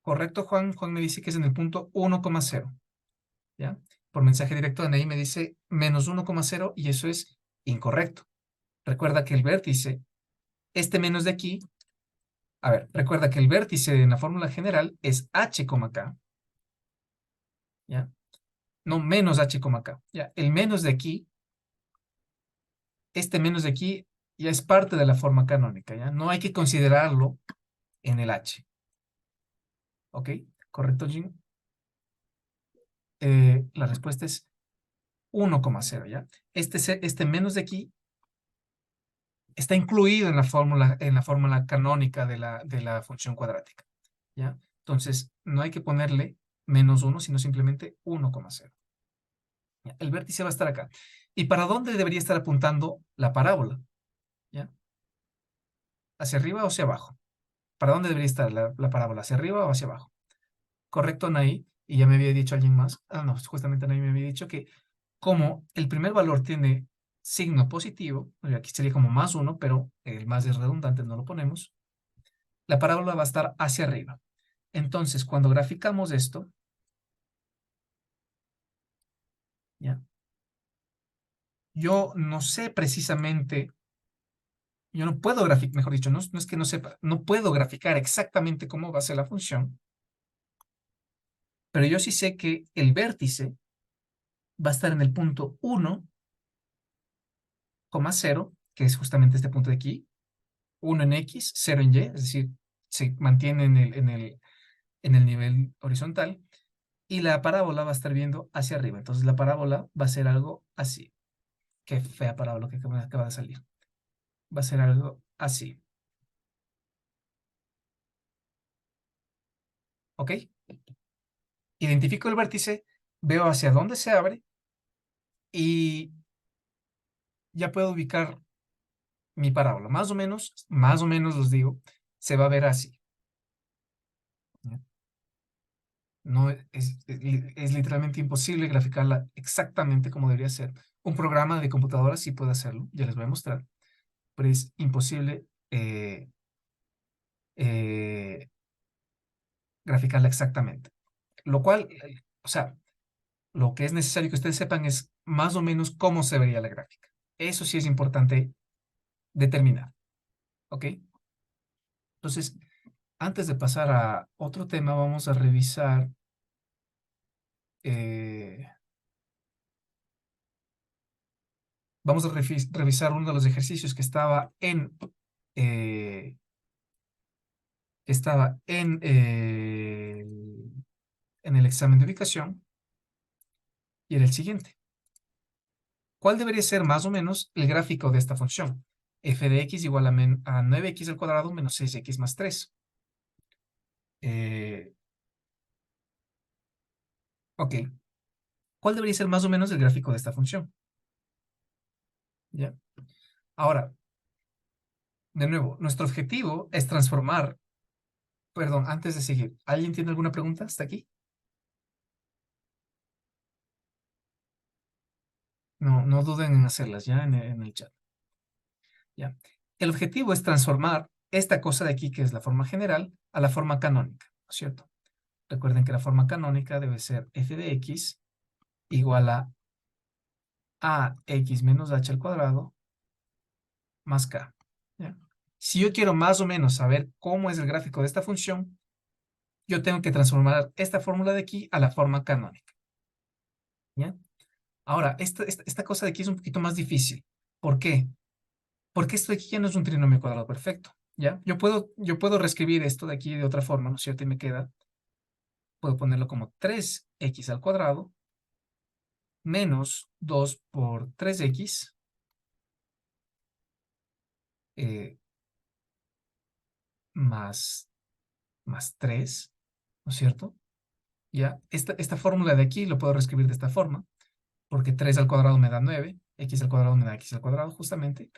¿Correcto, Juan? Juan me dice que es en el punto 1,0. ¿Ya? Por mensaje directo de Ney me dice menos 1,0 y eso es incorrecto. Recuerda que el vértice, este menos de aquí, a ver, recuerda que el vértice en la fórmula general es h, k, ¿ya? No menos h, k, ¿ya? El menos de aquí, este menos de aquí, ya es parte de la forma canónica, ¿ya? No hay que considerarlo en el h. ¿Ok? ¿Correcto, Jim? La respuesta es 1,0, ¿ya? Este menos de aquí está incluido en la fórmula canónica de la función cuadrática, ¿ya? Entonces, no hay que ponerle menos 1, sino simplemente 1,0. ¿Ya? El vértice va a estar acá. ¿Y para dónde debería estar apuntando la parábola? ¿Ya? ¿Hacia arriba o hacia abajo? ¿Para dónde debería estar la parábola? ¿Hacia arriba o hacia abajo? Correcto, Anaí. Y ya me había dicho alguien más. Ah, no, justamente Anaí me había dicho que como el primer valor tiene signo positivo, aquí sería como más 1, pero el más es redundante, no lo ponemos, la parábola va a estar hacia arriba. Entonces, cuando graficamos esto, ¿ya? Yo no sé precisamente, yo no puedo graficar, mejor dicho, no es que no sepa, no puedo graficar exactamente cómo va a ser la función, pero yo sí sé que el vértice va a estar en el punto 1,0, que es justamente este punto de aquí, 1 en X, 0 en Y, es decir, se mantiene en el nivel horizontal, y la parábola va a estar viendo hacia arriba. Entonces la parábola va a ser algo así. Qué fea parábola que acaba de salir. Va a ser algo así. ¿Ok? Identifico el vértice, veo hacia dónde se abre y ya puedo ubicar mi parábola. Más o menos los digo, se va a ver así. ¿Ya? No es literalmente imposible graficarla exactamente como debería ser. Un programa de computadora sí puede hacerlo, ya les voy a mostrar, pero es imposible eh, graficarla exactamente. Lo cual, o sea, lo que es necesario que ustedes sepan es más o menos cómo se vería la gráfica. Eso sí es importante determinar, ¿ok? Entonces, antes de pasar a otro tema, vamos a revisar, eh, revisar uno de los ejercicios eh, que estaba en el examen de ubicación, y era el siguiente. ¿Cuál debería ser más o menos el gráfico de esta función? F de x igual a 9x al cuadrado menos 6x más 3. Eh, ok. ¿Cuál debería ser más o menos el gráfico de esta función? ¿Ya? Ahora, de nuevo, nuestro objetivo es transformar. Perdón, antes de seguir, ¿alguien tiene alguna pregunta hasta aquí? No, no duden en hacerlas ya en el chat. ¿Ya? El objetivo es transformar esta cosa de aquí, que es la forma general, a la forma canónica, ¿no es cierto? Recuerden que la forma canónica debe ser f de x igual a x menos h al cuadrado más k. ¿Ya? Si yo quiero más o menos saber cómo es el gráfico de esta función, yo tengo que transformar esta fórmula de aquí a la forma canónica. ¿Ya? Ahora, esta cosa de aquí es un poquito más difícil. ¿Por qué? Porque esto de aquí ya no es un trinomio cuadrado perfecto. ¿Ya? Yo puedo reescribir esto de aquí de otra forma, ¿no es cierto? Y me queda, puedo ponerlo como 3x al cuadrado menos 2 por 3x eh, más, más 3, ¿no es cierto? ¿Ya? Esta fórmula de aquí lo puedo reescribir de esta forma, porque 3 al cuadrado me da 9, x al cuadrado me da x al cuadrado, justamente,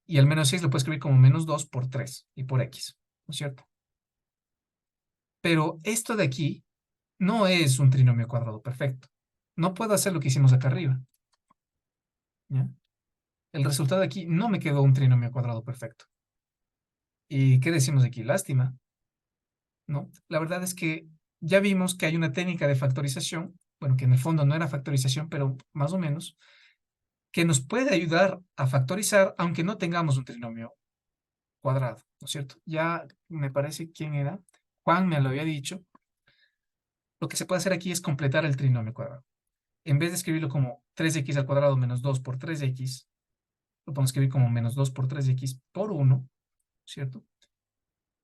y el menos 6 lo puedo escribir como menos 2 por 3 y por x, ¿no es cierto? Pero esto de aquí no es un trinomio cuadrado perfecto. No puedo hacer lo que hicimos acá arriba. ¿Ya? El resultado de aquí no me quedó un trinomio cuadrado perfecto. ¿Y qué decimos aquí? Lástima, ¿no? La verdad es que ya vimos que hay una técnica de factorización, bueno, que en el fondo no era factorización, pero más o menos, que nos puede ayudar a factorizar aunque no tengamos un trinomio cuadrado, ¿no es cierto? Ya me parece, ¿quién era? Juan me lo había dicho. Lo que se puede hacer aquí es completar el trinomio cuadrado. En vez de escribirlo como 3x al cuadrado menos 2 por 3x, lo podemos escribir como menos 2 por 3x por 1, ¿cierto?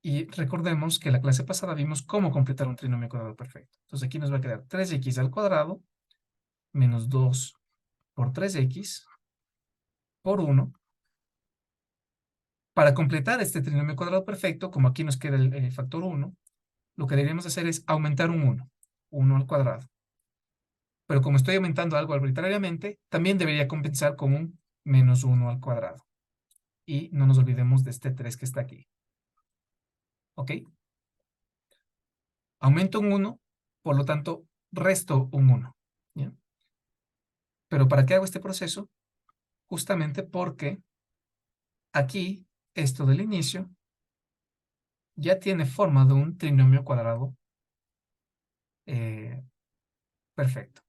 Y recordemos que la clase pasada vimos cómo completar un trinomio cuadrado perfecto. Entonces aquí nos va a quedar 3x al cuadrado menos 2 por 3x por 1. Para completar este trinomio cuadrado perfecto, como aquí nos queda el factor 1, lo que deberíamos hacer es aumentar un 1, 1 al cuadrado. Pero como estoy aumentando algo arbitrariamente, también debería compensar con un menos 1 al cuadrado. Y no nos olvidemos de este 3 que está aquí. ¿Ok? Aumento un 1, por lo tanto, resto un 1. ¿Ya? Pero ¿para qué hago este proceso? Justamente porque aquí, esto del inicio, ya tiene forma de un trinomio cuadrado eh, perfecto.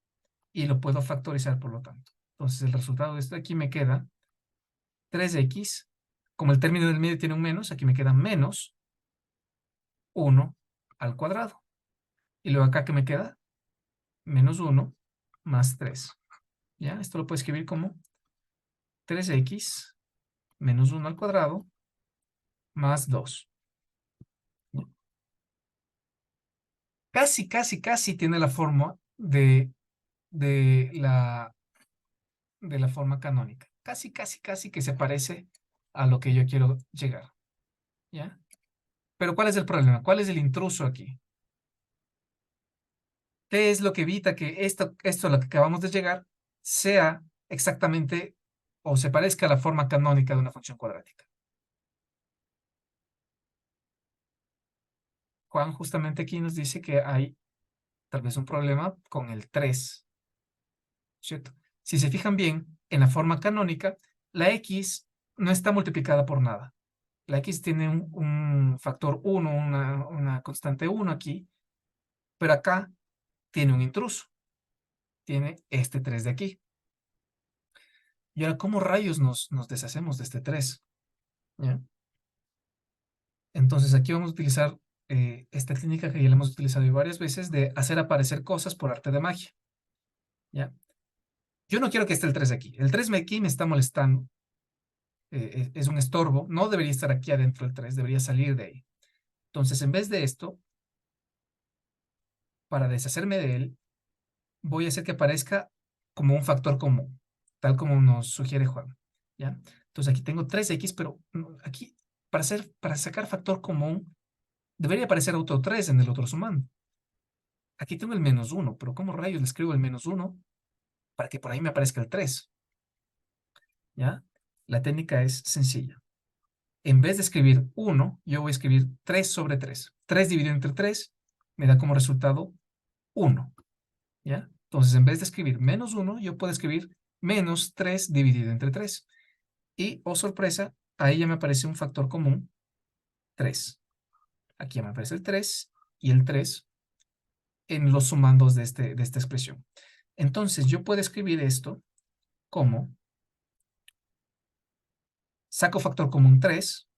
Y lo puedo factorizar, por lo tanto. Entonces, el resultado de esto de aquí me queda 3x. Como el término del medio tiene un menos, aquí me queda menos 1 al cuadrado. Y luego acá, ¿qué me queda? Menos 1 más 3. ¿Ya? Esto lo puedo escribir como 3x menos 1 al cuadrado más 2. Casi, casi, casi tiene la forma de la, de la forma canónica. Casi, casi, casi que se parece a lo que yo quiero llegar. ¿Ya? Pero ¿cuál es el problema? ¿Cuál es el intruso aquí? ¿Qué es lo que evita que esto a lo que acabamos de llegar sea exactamente o se parezca a la forma canónica de una función cuadrática? Juan justamente aquí nos dice que hay tal vez un problema con el 3, ¿cierto? Si se fijan bien, en la forma canónica, la x no está multiplicada por nada. La x tiene un factor 1, una constante 1 aquí, pero acá tiene un intruso, tiene este 3 de aquí. Y ahora, ¿cómo rayos nos deshacemos de este 3? ¿Ya? Entonces aquí vamos a utilizar esta técnica que ya la hemos utilizado varias veces de hacer aparecer cosas por arte de magia. ¿Ya? Yo no quiero que esté el 3 aquí. El 3 aquí me está molestando. Es un estorbo. No debería estar aquí adentro el 3, debería salir de ahí. Entonces, en vez de esto, para deshacerme de él, voy a hacer que aparezca como un factor común, tal como nos sugiere Juan. ¿Ya? Entonces aquí tengo 3x, pero aquí, para sacar factor común, debería aparecer otro 3 en el otro sumando. Aquí tengo el menos 1, pero ¿cómo rayos le escribo el menos 1 para que por ahí me aparezca el 3? ¿Ya? La técnica es sencilla. En vez de escribir 1, yo voy a escribir 3 sobre 3. 3 dividido entre 3 me da como resultado 1. ¿Ya? Entonces, en vez de escribir menos 1, yo puedo escribir menos 3 dividido entre 3. Y, oh sorpresa, ahí ya me aparece un factor común, 3. Aquí ya me aparece el 3 y el 3 en los sumandos de esta expresión. Entonces, yo puedo escribir esto como, saco factor común 3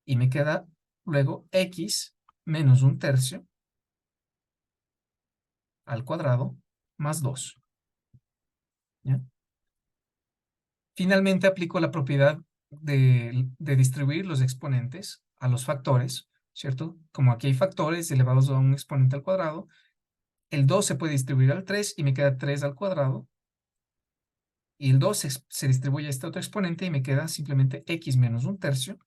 y me queda luego x menos un tercio al cuadrado más 2. ¿Ya? Finalmente aplico la propiedad de distribuir los exponentes a los factores, ¿cierto? Como aquí hay factores elevados a un exponente al cuadrado, el 2 se puede distribuir al 3 y me queda 3 al cuadrado, y el 2 se distribuye a este otro exponente y me queda simplemente x menos un tercio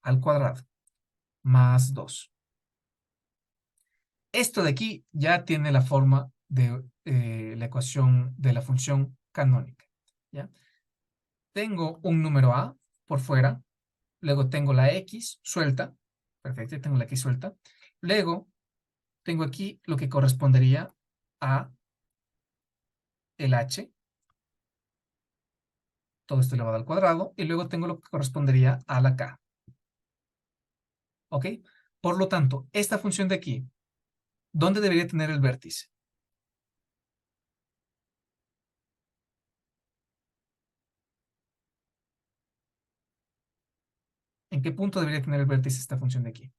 al cuadrado, más 2. Esto de aquí ya tiene la forma de la ecuación de la función canónica, ¿ya? Tengo un número a por fuera, luego tengo la x suelta, perfecto, tengo la x suelta, luego tengo aquí lo que correspondería a el h, todo esto elevado al cuadrado, y luego tengo lo que correspondería a la k. ¿Ok? Por lo tanto, esta función de aquí, ¿dónde debería tener el vértice? ¿En qué punto debería tener el vértice esta función de aquí?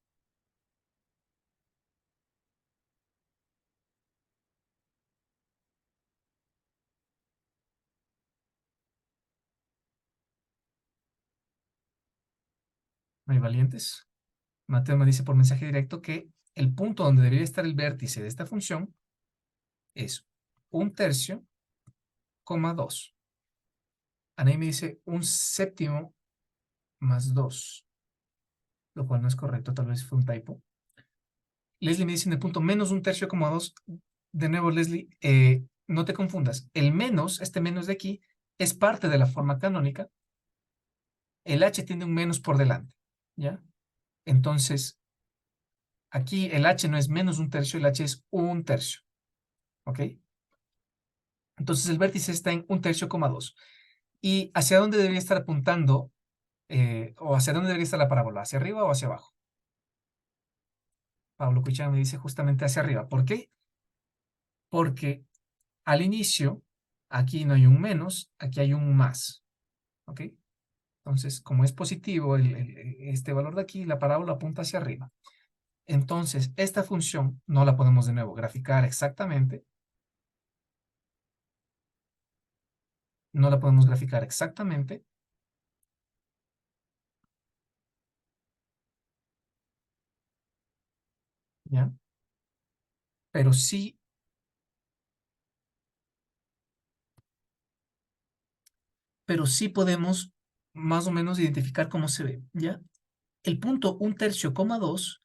¿No hay valientes? Mateo me dice por mensaje directo que el punto donde debería estar el vértice de esta función es 1/3, 2. Anaí me dice 1/7 más 2, lo cual no es correcto, tal vez fue un typo. Leslie me dice en el punto menos 1/3, 2. De nuevo, Leslie, no te confundas. El menos, este menos de aquí, es parte de la forma canónica. El h tiene un menos por delante, ¿ya? Entonces, aquí el h no es menos 1/3, el h es 1/3, ¿ok? Entonces el vértice está en 1/3, 2. ¿Y hacia dónde debería estar apuntando? ¿O hacia dónde debería estar la parábola? ¿Hacia arriba o hacia abajo? Pablo Cuichán me dice justamente hacia arriba. ¿Por qué? Porque al inicio, aquí no hay un menos, aquí hay un más, ¿ok? Entonces, como es positivo este valor de aquí, la parábola apunta hacia arriba. Entonces, esta función no la podemos de nuevo graficar exactamente. No la podemos graficar exactamente. ¿Ya? Pero sí, pero sí podemos más o menos identificar cómo se ve, ¿ya? El punto 1/3, 2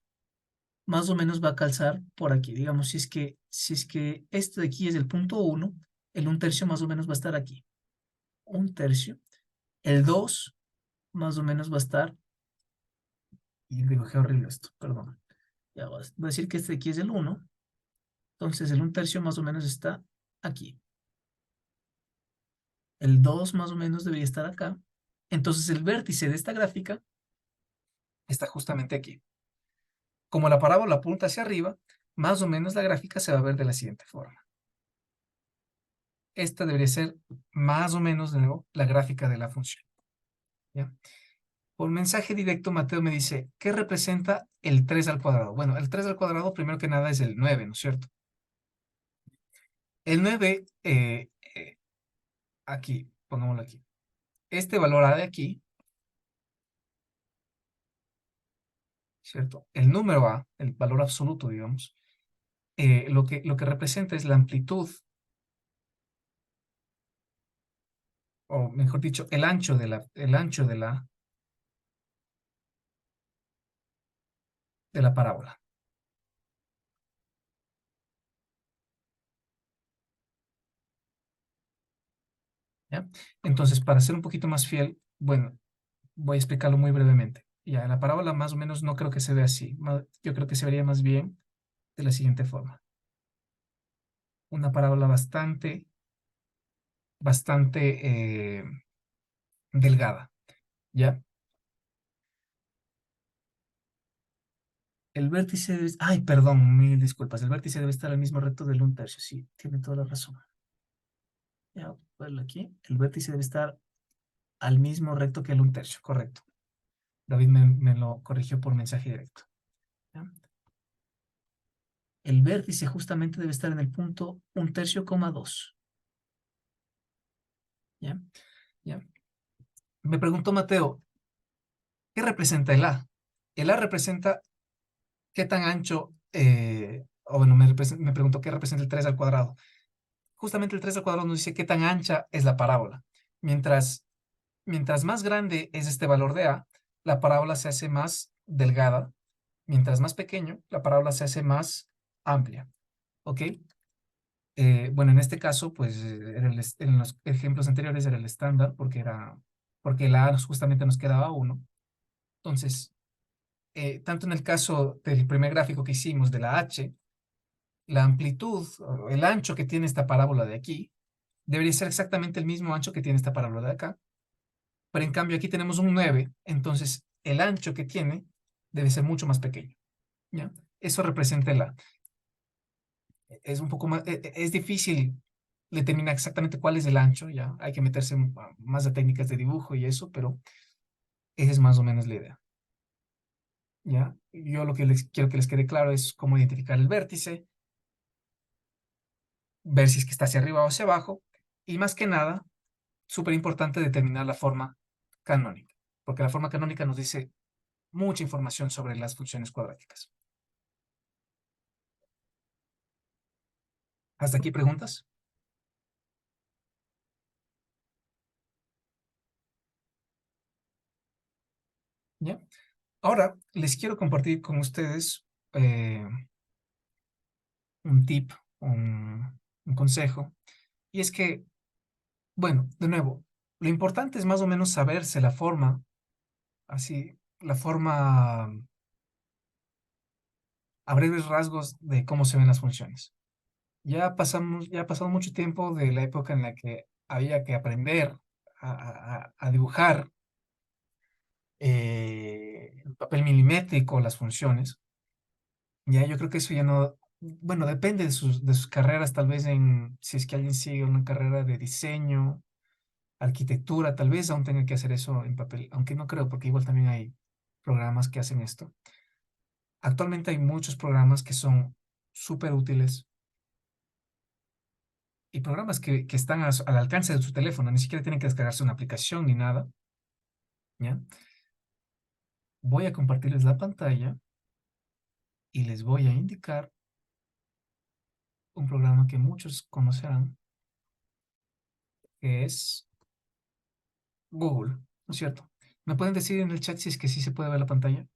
más o menos va a calzar por aquí. Digamos, si es que este de aquí es el punto 1, el 1/3 más o menos va a estar aquí. 1/3. El 2 más o menos va a estar, y dibujé horrible esto, perdón. Ya voy a decir que este de aquí es el 1, entonces el 1/3 más o menos está aquí. El 2 más o menos debería estar acá. Entonces el vértice de esta gráfica está justamente aquí. Como la parábola apunta hacia arriba, más o menos la gráfica se va a ver de la siguiente forma. Esta debería ser más o menos, de nuevo, la gráfica de la función, ¿ya? Por mensaje directo, Mateo me dice, ¿qué representa el 3 al cuadrado? Bueno, el 3 al cuadrado, primero que nada, es el 9, ¿no es cierto? El 9, aquí, pongámoslo aquí. Este valor A de aquí, ¿cierto? El número A, el valor absoluto, digamos, lo que representa es la amplitud, o mejor dicho, el ancho de la parábola, ¿ya? Entonces, para ser un poquito más fiel, bueno, voy a explicarlo muy brevemente. Ya, la parábola más o menos no creo que se vea así. Yo creo que se vería más bien de la siguiente forma. Una parábola bastante delgada, ¿ya? El vértice debe... Ay, perdón, mil disculpas. El vértice debe estar al mismo recto del 1/3. Sí, tiene toda la razón. Ya, voy a verlo aquí. El vértice debe estar al mismo recto que el 1/3, correcto. David me lo corrigió por mensaje directo. ¿Ya? El vértice justamente debe estar en el punto 1/3, 2. ¿Ya? ¿Ya? Me preguntó Mateo, ¿qué representa el A? El A representa qué tan ancho, o bueno, me preguntó qué representa el 3 al cuadrado. Justamente el 3 al cuadrado nos dice qué tan ancha es la parábola. Mientras más grande es este valor de A, la parábola se hace más delgada. Mientras más pequeño, la parábola se hace más amplia. ¿Ok? Bueno, en este caso, pues en los ejemplos anteriores era el estándar porque la A justamente nos quedaba 1. Entonces, tanto en el caso del primer gráfico que hicimos de la H, la amplitud, o el ancho que tiene esta parábola de aquí, debería ser exactamente el mismo ancho que tiene esta parábola de acá. Pero en cambio aquí tenemos un 9, entonces el ancho que tiene debe ser mucho más pequeño, ¿ya? Eso representa es un poco más, es difícil determinar exactamente cuál es el ancho, ¿ya? Hay que meterse más a técnicas de dibujo y eso, pero esa es más o menos la idea, ¿ya? Yo lo que les quiero que les quede claro es cómo identificar el vértice, ver si es que está hacia arriba o hacia abajo, y más que nada, súper importante determinar la forma canónica, porque la forma canónica nos dice mucha información sobre las funciones cuadráticas. ¿Hasta aquí preguntas? ¿Ya? Ahora les quiero compartir con ustedes eh, un tip, un consejo, y es que, bueno, de nuevo, lo importante es más o menos saberse la forma, así, la forma a breves rasgos de cómo se ven las funciones. Ya ha pasado mucho tiempo de la época en la que había que aprender a dibujar en papel milimétrico las funciones. Ya, yo creo que eso ya no, bueno, depende de sus carreras, tal vez en, si es que alguien sigue una carrera de diseño, arquitectura, tal vez aún tenga que hacer eso en papel, aunque no creo, porque igual también hay programas que hacen esto. Actualmente hay muchos programas que son súper útiles y programas que están al alcance de su teléfono, ni siquiera tienen que descargarse una aplicación ni nada, ¿ya? Voy a compartirles la pantalla y les voy a indicar un programa que muchos conocerán, que es Google, ¿no es cierto? ¿Me pueden decir en el chat si es que sí se puede ver la pantalla?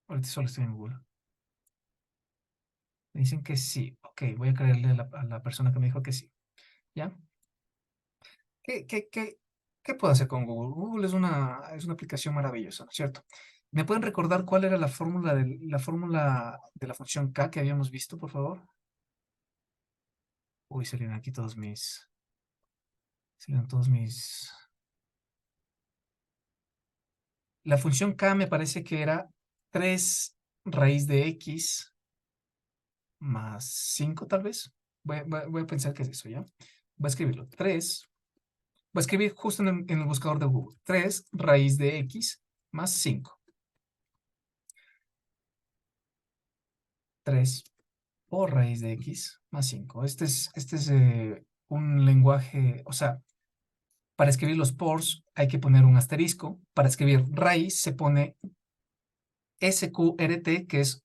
Ahorita solo estoy en Google. Me dicen que sí. Ok, voy a creerle a la persona que me dijo que sí. ¿Ya? ¿Qué qué puedo hacer con Google? Google es una aplicación maravillosa, ¿no es cierto? ¿Me pueden recordar cuál era la fórmula de la función k que habíamos visto, por favor? Uy, salieron todos mis... La función k me parece que era 3 raíz de x más 5 tal vez. Voy a pensar que es eso, ¿ya? Voy a escribirlo. 3. Voy a escribir justo en el buscador de Google. 3 raíz de x más 5. 3 por raíz de x más 5. Este es un lenguaje, o sea, para escribir los pors hay que poner un asterisco. Para escribir raíz se pone SQRT, que es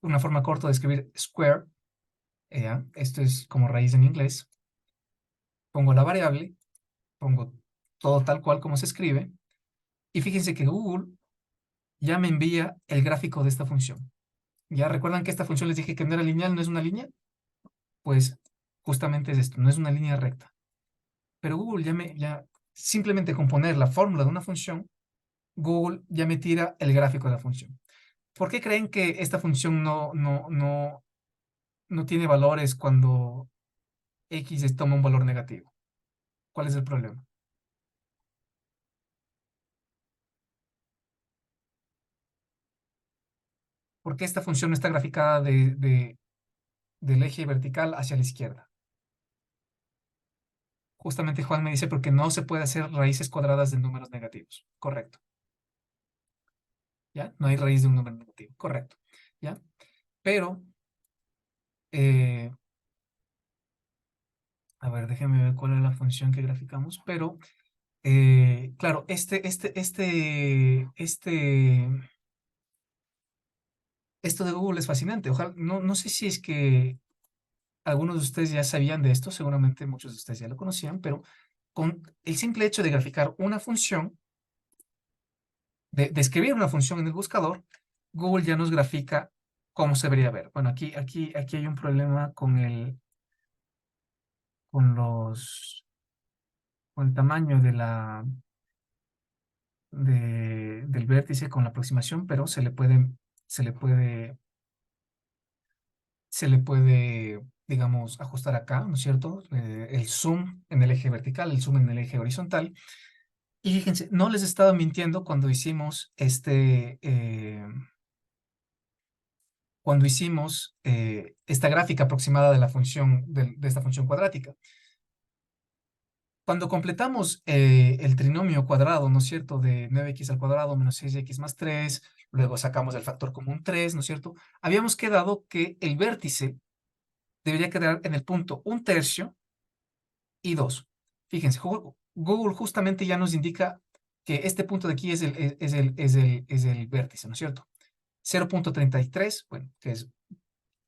una forma corta de escribir square. ¿Ya? Esto es como raíz en inglés. Pongo la variable, pongo todo tal cual como se escribe. Y fíjense que Google ya me envía el gráfico de esta función. ¿Ya recuerdan que esta función les dije que no era lineal, no es una línea? Pues justamente es esto, no es una línea recta. Pero Google ya simplemente con poner la fórmula de una función, Google ya me tira el gráfico de la función. ¿Por qué creen que esta función no tiene valores cuando X toma un valor negativo? ¿Cuál es el problema? Porque esta función no está graficada del eje vertical hacia la izquierda. Justamente Juan me dice porque no se puede hacer raíces cuadradas de números negativos. Correcto. ¿Ya? No hay raíz de un número negativo. Correcto. ¿Ya? Pero, eh, a ver, déjenme ver cuál es la función que graficamos. Pero, claro, esto de Google es fascinante. Ojalá, no sé si es que algunos de ustedes ya sabían de esto, seguramente muchos de ustedes ya lo conocían, pero con el simple hecho de graficar una función, de escribir una función en el buscador, Google ya nos grafica cómo se debería ver. Bueno, aquí hay un problema con con el tamaño del vértice con la aproximación, pero se le puede, digamos, ajustar acá, ¿no es cierto? El zoom en el eje vertical, el zoom en el eje horizontal. Y fíjense, no les estaba mintiendo cuando hicimos esta gráfica aproximada de la función, de esta función cuadrática. Cuando completamos el trinomio cuadrado, ¿no es cierto?, de 9x al cuadrado menos 6x más 3, luego sacamos el factor común 3, ¿no es cierto? Habíamos quedado que el vértice debería quedar en el punto 1/3 y 2. Fíjense, Google justamente ya nos indica que este punto de aquí es el vértice, ¿no es cierto? 0,33, bueno, que es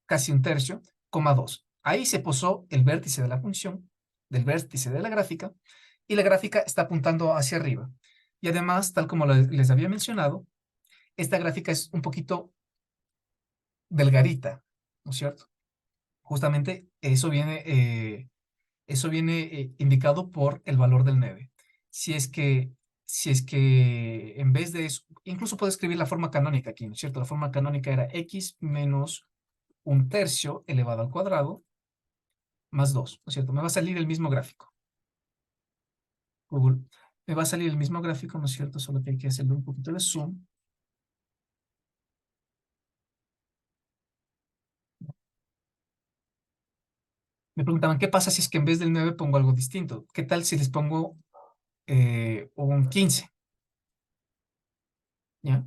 casi 1/3, coma 2. Ahí se posó el vértice de la función, del vértice de la gráfica, y la gráfica está apuntando hacia arriba. Y además, tal como les había mencionado, esta gráfica es un poquito delgadita, ¿no es cierto? Justamente eso viene indicado por el valor del 9. Si es que, si es que en vez de eso, incluso puedo escribir la forma canónica aquí, ¿no es cierto? La forma canónica era x menos 1/3 elevado al cuadrado más 2, ¿no es cierto? Me va a salir el mismo gráfico. Google, me va a salir el mismo gráfico, ¿no es cierto? Solo que hay que hacerle un poquito de zoom. Me preguntaban, ¿qué pasa si es que en vez del 9 pongo algo distinto? ¿Qué tal si les pongo un 15? ¿Ya?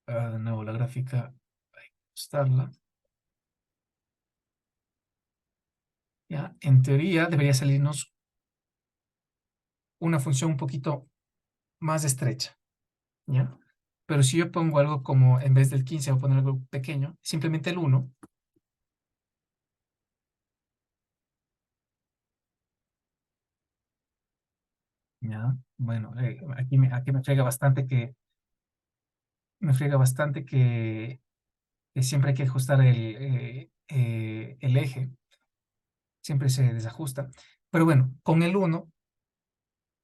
De nuevo, la gráfica, hay que ajustarla. ¿Ya? En teoría debería salirnos una función un poquito más estrecha, ¿ya? Pero si yo pongo algo como, en vez del 15, voy a poner algo pequeño, simplemente el 1, ¿ya? Bueno, aquí me frega bastante que siempre hay que ajustar el eje, siempre se desajusta. Pero bueno, con el 1,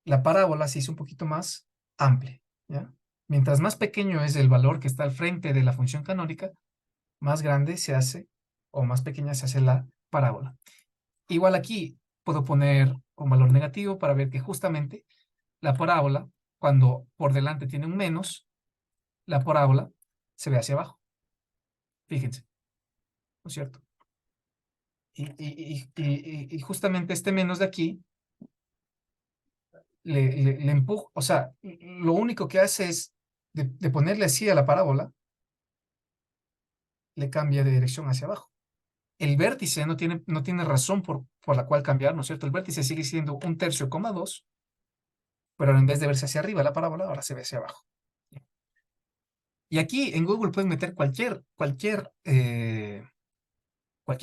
la parábola se hizo un poquito más amplia, ¿ya? Mientras más pequeño es el valor que está al frente de la función canónica, más grande se hace o más pequeña se hace la parábola. Igual aquí puedo poner un valor negativo para ver que justamente la parábola, cuando por delante tiene un menos, la parábola se ve hacia abajo. Fíjense, ¿no es cierto? Y justamente este menos de aquí le empuja, o sea, lo único que hace es de ponerle así a la parábola, le cambia de dirección hacia abajo. El vértice no tiene razón por la cual cambiar, ¿no es cierto? El vértice sigue siendo 1/3, coma 2, pero ahora en vez de verse hacia arriba la parábola, ahora se ve hacia abajo. Y aquí en Google pueden meter cualquier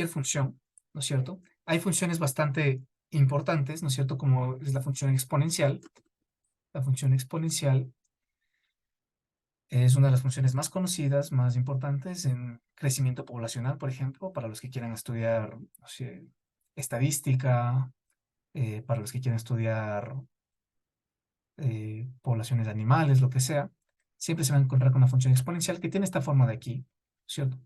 función, ¿no es cierto? Hay funciones bastante importantes, ¿no es cierto? Como es la función exponencial. La función exponencial es una de las funciones más conocidas, más importantes en crecimiento poblacional, por ejemplo, para los que quieran estudiar, no sé, estadística, para los que quieran estudiar poblaciones de animales, lo que sea. Siempre se van a encontrar con una función exponencial que tiene esta forma de aquí, ¿cierto?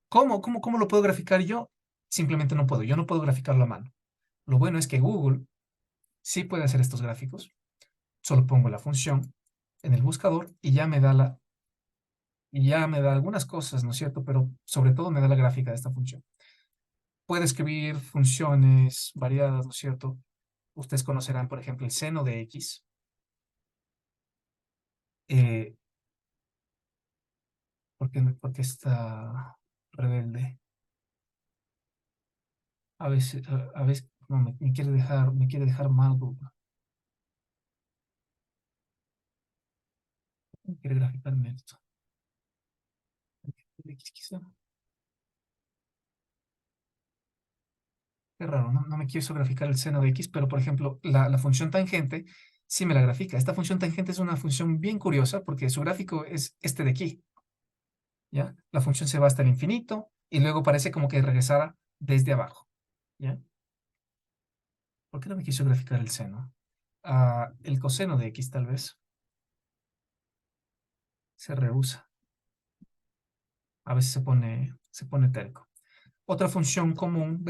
¿Cómo lo puedo graficar yo? Simplemente no puedo. Yo no puedo graficarlo a mano. Lo bueno es que Google sí puede hacer estos gráficos. Solo pongo la función en el buscador y ya me da algunas cosas, ¿no es cierto? Pero sobre todo me da la gráfica de esta función. Puede escribir funciones variadas, ¿no es cierto? Ustedes conocerán, por ejemplo, el seno de X. Eh, ¿por qué está rebelde? A veces, no, me quiere dejar mal Google. Quiere graficarme esto. X quizá. Qué raro, no me quiso graficar el seno de X, pero por ejemplo, la función tangente sí me la grafica. Esta función tangente es una función bien curiosa porque su gráfico es este de aquí, ¿ya? La función se va hasta el infinito y luego parece como que regresara desde abajo, ¿ya? ¿Por qué no me quiso graficar el seno? El coseno de x tal vez se rehúsa. A veces se pone terco. Otra función común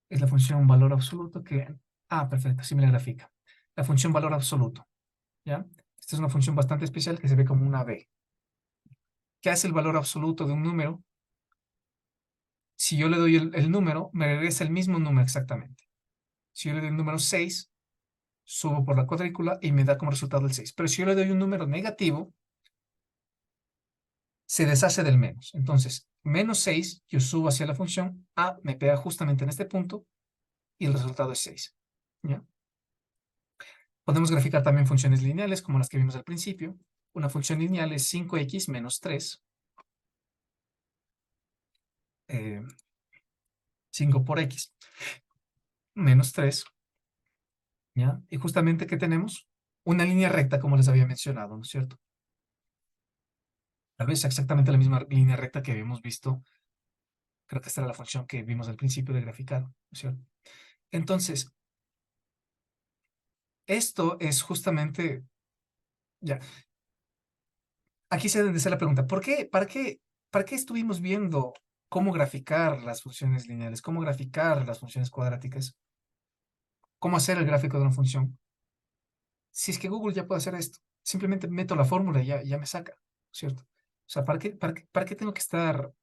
es la función valor absoluto que... perfecto, sí me la grafica. La función valor absoluto, ¿ya? Esta es una función bastante especial que se ve como una B. ¿Qué hace el valor absoluto de un número? Si yo le doy el número, me regresa el mismo número exactamente. Si yo le doy el número 6, subo por la cuadrícula y me da como resultado el 6. Pero si yo le doy un número negativo, se deshace del menos. Entonces, menos 6, yo subo hacia la función, me pega justamente en este punto y el resultado es 6. ¿Ya? Podemos graficar también funciones lineales, como las que vimos al principio. Una función lineal es 5x menos 3. 5 por x menos 3. ¿Ya? Y justamente, ¿qué tenemos? Una línea recta, como les había mencionado, ¿no es cierto? Tal vez exactamente la misma línea recta que habíamos visto. Creo que esta era la función que vimos al principio de graficar, ¿no es cierto? Entonces, esto es justamente, ya, aquí se debe de hacer la pregunta, para qué estuvimos viendo cómo graficar las funciones lineales, cómo graficar las funciones cuadráticas, cómo hacer el gráfico de una función? Si es que Google ya puede hacer esto, simplemente meto la fórmula y ya me saca, ¿cierto? O sea, para qué tengo que estar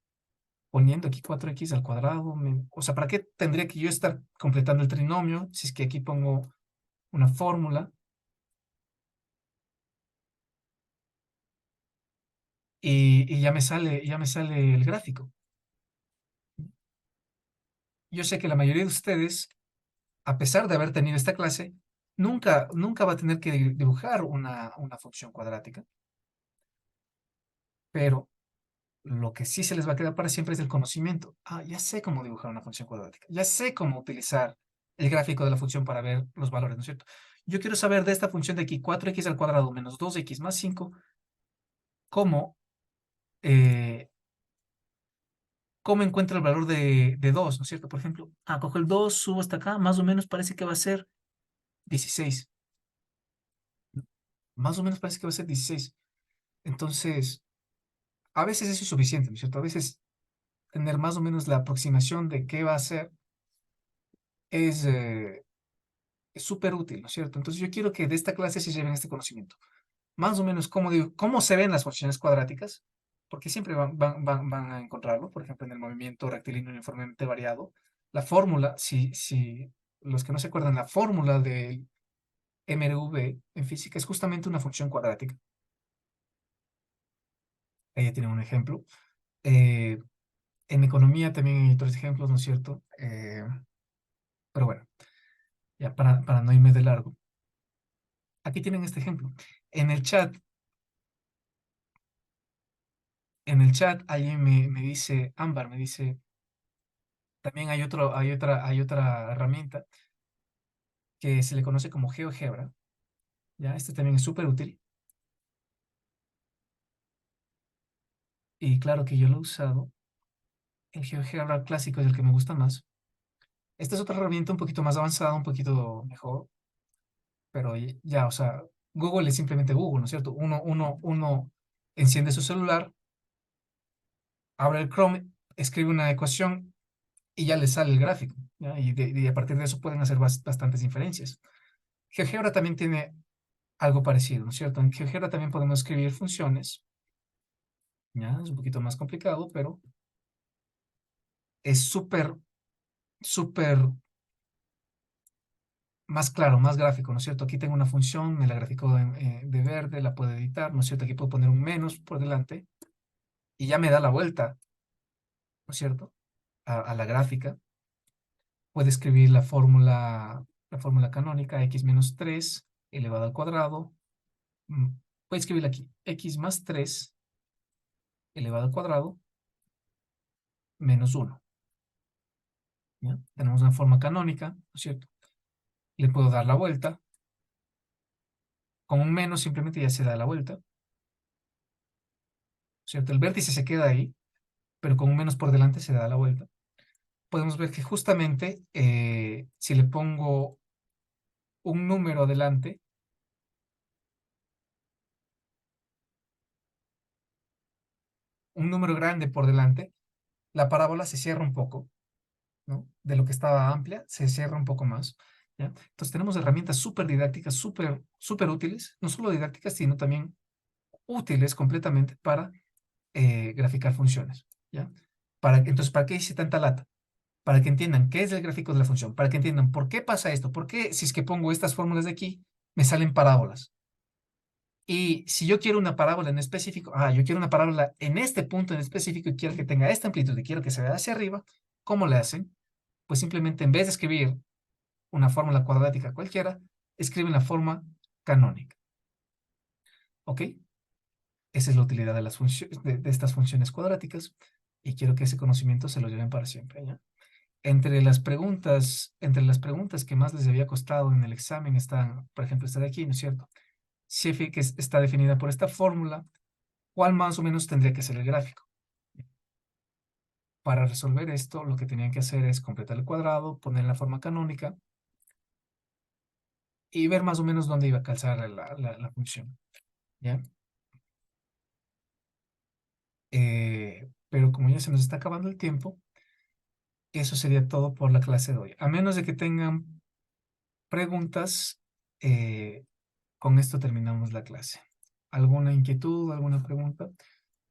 poniendo aquí 4x al cuadrado? O sea, ¿para qué tendría que yo estar completando el trinomio si es que aquí pongo una fórmula y ya me sale el gráfico? Yo sé que la mayoría de ustedes, a pesar de haber tenido esta clase, nunca va a tener que dibujar una función cuadrática, pero lo que sí se les va a quedar para siempre es el conocimiento. Ya sé cómo dibujar una función cuadrática, ya sé cómo utilizar el gráfico de la función para ver los valores, ¿no es cierto? Yo quiero saber de esta función de aquí, 4x al cuadrado menos 2x más 5, cómo, eh, cómo encuentro el valor de 2, ¿no es cierto? Por ejemplo, cojo el 2, subo hasta acá, más o menos parece que va a ser 16. Más o menos parece que va a ser 16. Entonces, a veces eso es suficiente, ¿no es cierto? A veces tener más o menos la aproximación de qué va a ser es es súper útil, ¿no es cierto? Entonces yo quiero que de esta clase se lleven este conocimiento. Más o menos cómo se ven las funciones cuadráticas, porque siempre van a encontrarlo, por ejemplo, en el movimiento rectilíneo uniformemente variado. La fórmula, si los que no se acuerdan, la fórmula del MRV en física es justamente una función cuadrática. Ahí ya tienen un ejemplo. Eh, en economía también hay otros ejemplos, ¿no es cierto? Pero bueno, ya para no irme de largo. Aquí tienen este ejemplo. En el chat, alguien me dice, Ámbar, me dice, también hay otra herramienta que se le conoce como GeoGebra. Ya, este también es súper útil. Y claro que yo lo he usado. El GeoGebra clásico es el que me gusta más. Esta es otra herramienta un poquito más avanzada, un poquito mejor, pero ya, o sea, Google es simplemente Google, ¿no es cierto? Uno enciende su celular, abre el Chrome, escribe una ecuación y ya le sale el gráfico, ¿ya? Y a partir de eso pueden hacer bastantes inferencias. GeoGebra también tiene algo parecido, ¿no es cierto? En GeoGebra también podemos escribir funciones, ¿ya? Es un poquito más complicado, pero es súper más claro, más gráfico, ¿no es cierto? Aquí tengo una función, me la grafico de verde, la puedo editar, ¿no es cierto? Aquí puedo poner un menos por delante y ya me da la vuelta, ¿no es cierto? A la gráfica. Puede escribir la fórmula canónica, x menos 3 elevado al cuadrado. mm, Puede escribirla aquí, x más 3 elevado al cuadrado menos 1. ¿Ya? Tenemos una forma canónica, ¿no es cierto? Le puedo dar la vuelta. Con un menos simplemente ya se da la vuelta, ¿no es cierto? El vértice se queda ahí, pero con un menos por delante se da la vuelta. podemos ver que justamente si le pongo un número adelante, un número grande por delante, la parábola se cierra un poco, ¿no? De lo que estaba amplia, se cierra un poco más, ¿ya? Entonces tenemos herramientas súper didácticas, súper útiles, no solo didácticas, sino también útiles completamente para graficar funciones, ¿ya? Entonces, ¿para qué hice tanta lata? Para que entiendan qué es el gráfico de la función, para que entiendan por qué pasa esto, por qué si es que pongo estas fórmulas de aquí, me salen parábolas. Y si yo quiero una parábola en específico, yo quiero una parábola en este punto en específico y quiero que tenga esta amplitud y quiero que se vea hacia arriba, ¿cómo le hacen? Pues simplemente en vez de escribir una fórmula cuadrática cualquiera, escriben la forma canónica. ¿Ok? Esa es la utilidad de las funciones, de estas funciones cuadráticas y quiero que ese conocimiento se lo lleven para siempre, ¿ya? Entre las preguntas que más les había costado en el examen están, por ejemplo, esta de aquí, ¿no es cierto? Si f que está definida por esta fórmula, ¿cuál más o menos tendría que ser el gráfico? Para resolver esto, lo que tenían que hacer es completar el cuadrado, poner la forma canónica y ver más o menos dónde iba a calzar la función, ¿ya? Pero como ya se nos está acabando el tiempo, eso sería todo por la clase de hoy. A menos de que tengan preguntas, con esto terminamos la clase. ¿Alguna inquietud, alguna pregunta?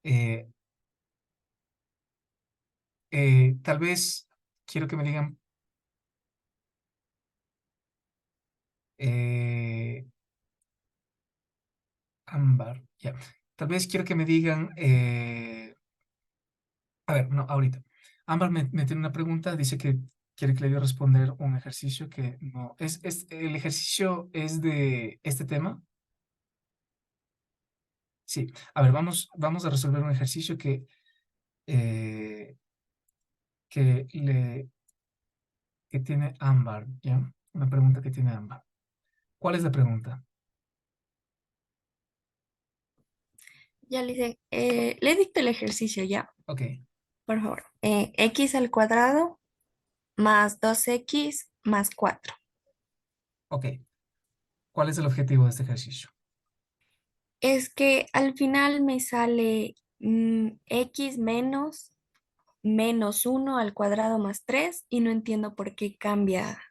Eh, Tal vez quiero que me digan, eh, Ámbar, ya. Tal vez quiero que me digan, a ver, no, ahorita. Ámbar me tiene una pregunta, dice que quiere que le yo responder un ejercicio que no, el ejercicio es de este tema. Sí, a ver, vamos a resolver un ejercicio eh, que, le, que tiene Ámbar, ¿ya? Una pregunta que tiene Ámbar. ¿Cuál es la pregunta? Ya le hice, le dicto el ejercicio ya, Ok, por favor. X al cuadrado más 2x más 4. ok. ¿Cuál es el objetivo de este ejercicio? Es que al final me sale x menos 1 al cuadrado más 3 y no entiendo por qué cambia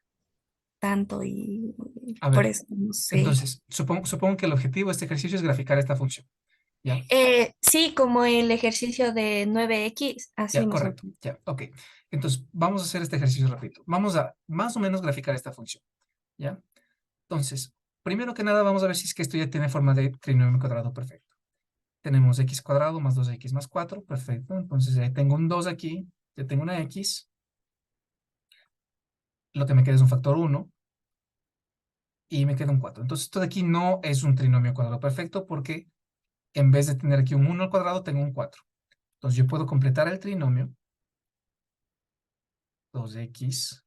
tanto y A por ver, eso no sé. entonces, supongo que el objetivo de este ejercicio es graficar esta función, ¿ya? Sí, como el ejercicio de 9x, así Ya, más o correcto, menos. ya, ok. Entonces, vamos a hacer este ejercicio rápido. Vamos a más o menos graficar esta función, ¿ya? Entonces, primero que nada, vamos a ver si es que esto ya tiene forma de trinomio cuadrado perfecto. Tenemos x cuadrado más 2x más 4, perfecto. Entonces, ya tengo un 2 aquí, ya tengo una x, lo que me queda es un factor 1 y me queda un 4. Entonces, esto de aquí no es un trinomio cuadrado perfecto porque en vez de tener aquí un 1 al cuadrado, tengo un 4. Entonces, yo puedo completar el trinomio 2x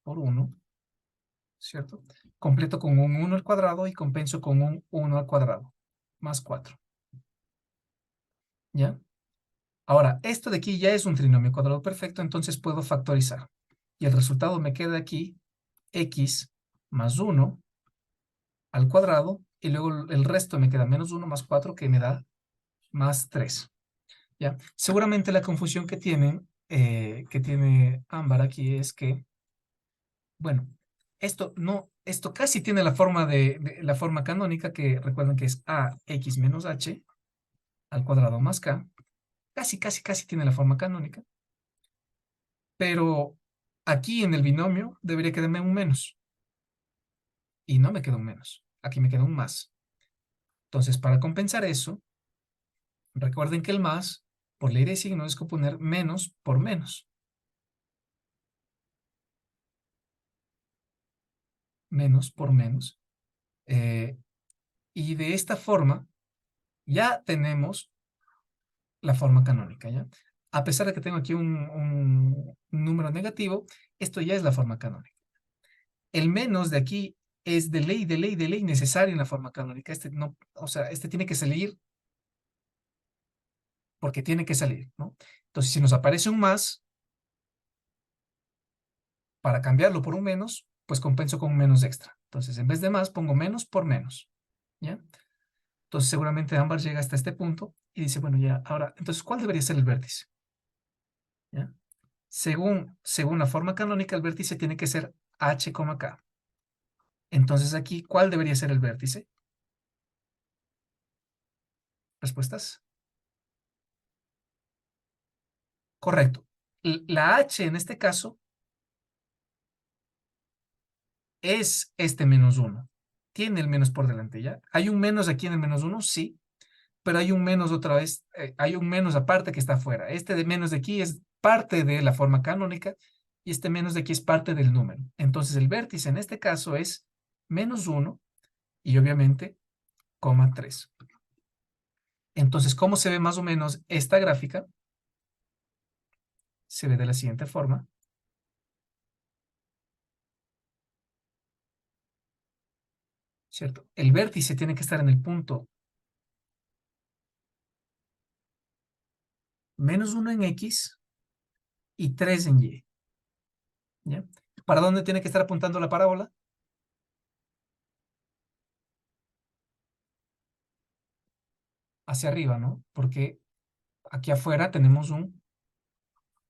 por 1, ¿cierto? Completo con un 1 al cuadrado y compenso con un 1 al cuadrado, más 4, ¿ya? Ahora, esto de aquí ya es un trinomio cuadrado perfecto, entonces puedo factorizar. Y el resultado me queda aquí, x más 1 al cuadrado, y luego el resto me queda menos 1 más 4, que me da más 3, ¿ya? Seguramente la confusión que tiene Ámbar aquí es que, bueno, esto casi tiene la forma de la forma canónica, que recuerden que es ax menos h al cuadrado más k. Casi tiene la forma canónica, pero aquí en el binomio debería quedarme un menos, y no me queda un menos, aquí me queda un más. Entonces, para compensar eso, recuerden que el más, por ley de signos, es componer menos por menos. Menos por menos. Eh, y de esta forma, ya tenemos la forma canónica, ¿ya? A pesar de que tengo aquí un número negativo, esto ya es la forma canónica. El menos de aquí es de ley necesario en la forma canónica. Este no, o sea, este tiene que salir porque tiene que salir, ¿no? Entonces, si nos aparece un más, Para cambiarlo por un menos, pues compenso con un menos extra. Entonces, en vez de más, pongo menos por menos. ¿Ya? Entonces, seguramente Ámbar llega hasta este punto y dice, bueno, ya, ahora, entonces, ¿cuál debería ser el vértice? ¿Ya? Según la forma canónica, el vértice tiene que ser h, k. Entonces, aquí, ¿cuál debería ser el vértice? ¿Respuestas? Correcto. La h en este caso es este menos 1. Tiene el menos por delante, ¿ya? ¿Hay un menos aquí en el menos 1? Sí, pero hay un menos otra vez, hay un menos aparte que está afuera. Este de menos de aquí es parte de la forma canónica y este menos de aquí es parte del número. Entonces el vértice en este caso es menos 1 y obviamente coma 3. Entonces, ¿cómo se ve más o menos esta gráfica? Se ve de la siguiente forma, ¿cierto? El vértice tiene que estar en el punto menos 1 en X y 3 en Y. ¿Ya? ¿Para dónde tiene que estar apuntando la parábola? Hacia arriba, ¿no? Porque aquí afuera tenemos un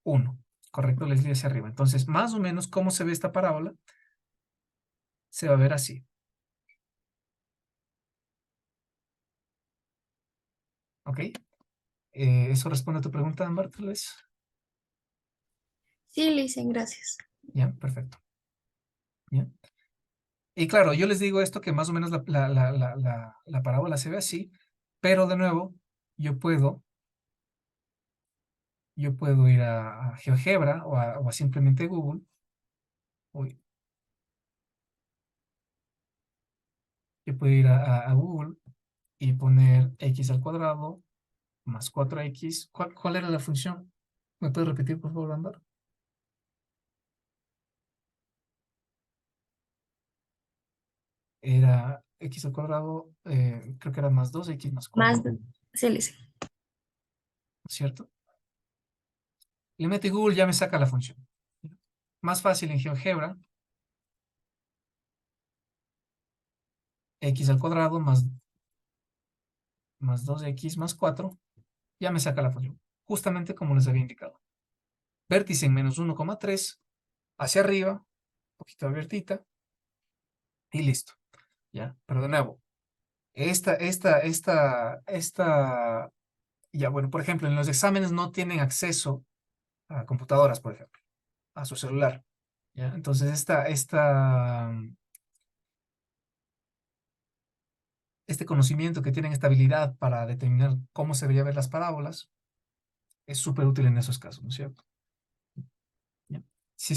1, ¿correcto? Leslie, hacia arriba. Entonces, más o menos, ¿cómo se ve esta parábola? Se va a ver así, ¿ok? ¿Eso responde a tu pregunta, Ámbar, tal vez? Sí, Licen, gracias. Ya, perfecto. ¿Ya? Y claro, yo les digo esto que más o menos la parábola se ve así, pero de nuevo, yo puedo, yo puedo ir a GeoGebra o a simplemente Google. Uy, yo puedo ir a Google y poner x al cuadrado más 4x. ¿Cuál era la función? ¿Me puedes repetir, por favor, Ámbar? Era x al cuadrado, creo que era más 2x más 4, Más, ¿no sí, Licen. es cierto? Le meto Google, ya me saca la función. Más fácil en GeoGebra, x al cuadrado más 2x más 4, ya me saca la función. Justamente como les había indicado. Vértice en menos 1,3, hacia arriba, un poquito abiertita, y listo. ¿Ya? Pero de nuevo, ya bueno, por ejemplo, en los exámenes no tienen acceso a computadoras, por ejemplo, a su celular. ¿Ya? Entonces, este conocimiento que tienen, esta habilidad para determinar cómo se debería ver las parábolas, es súper útil en esos casos, ¿no es cierto?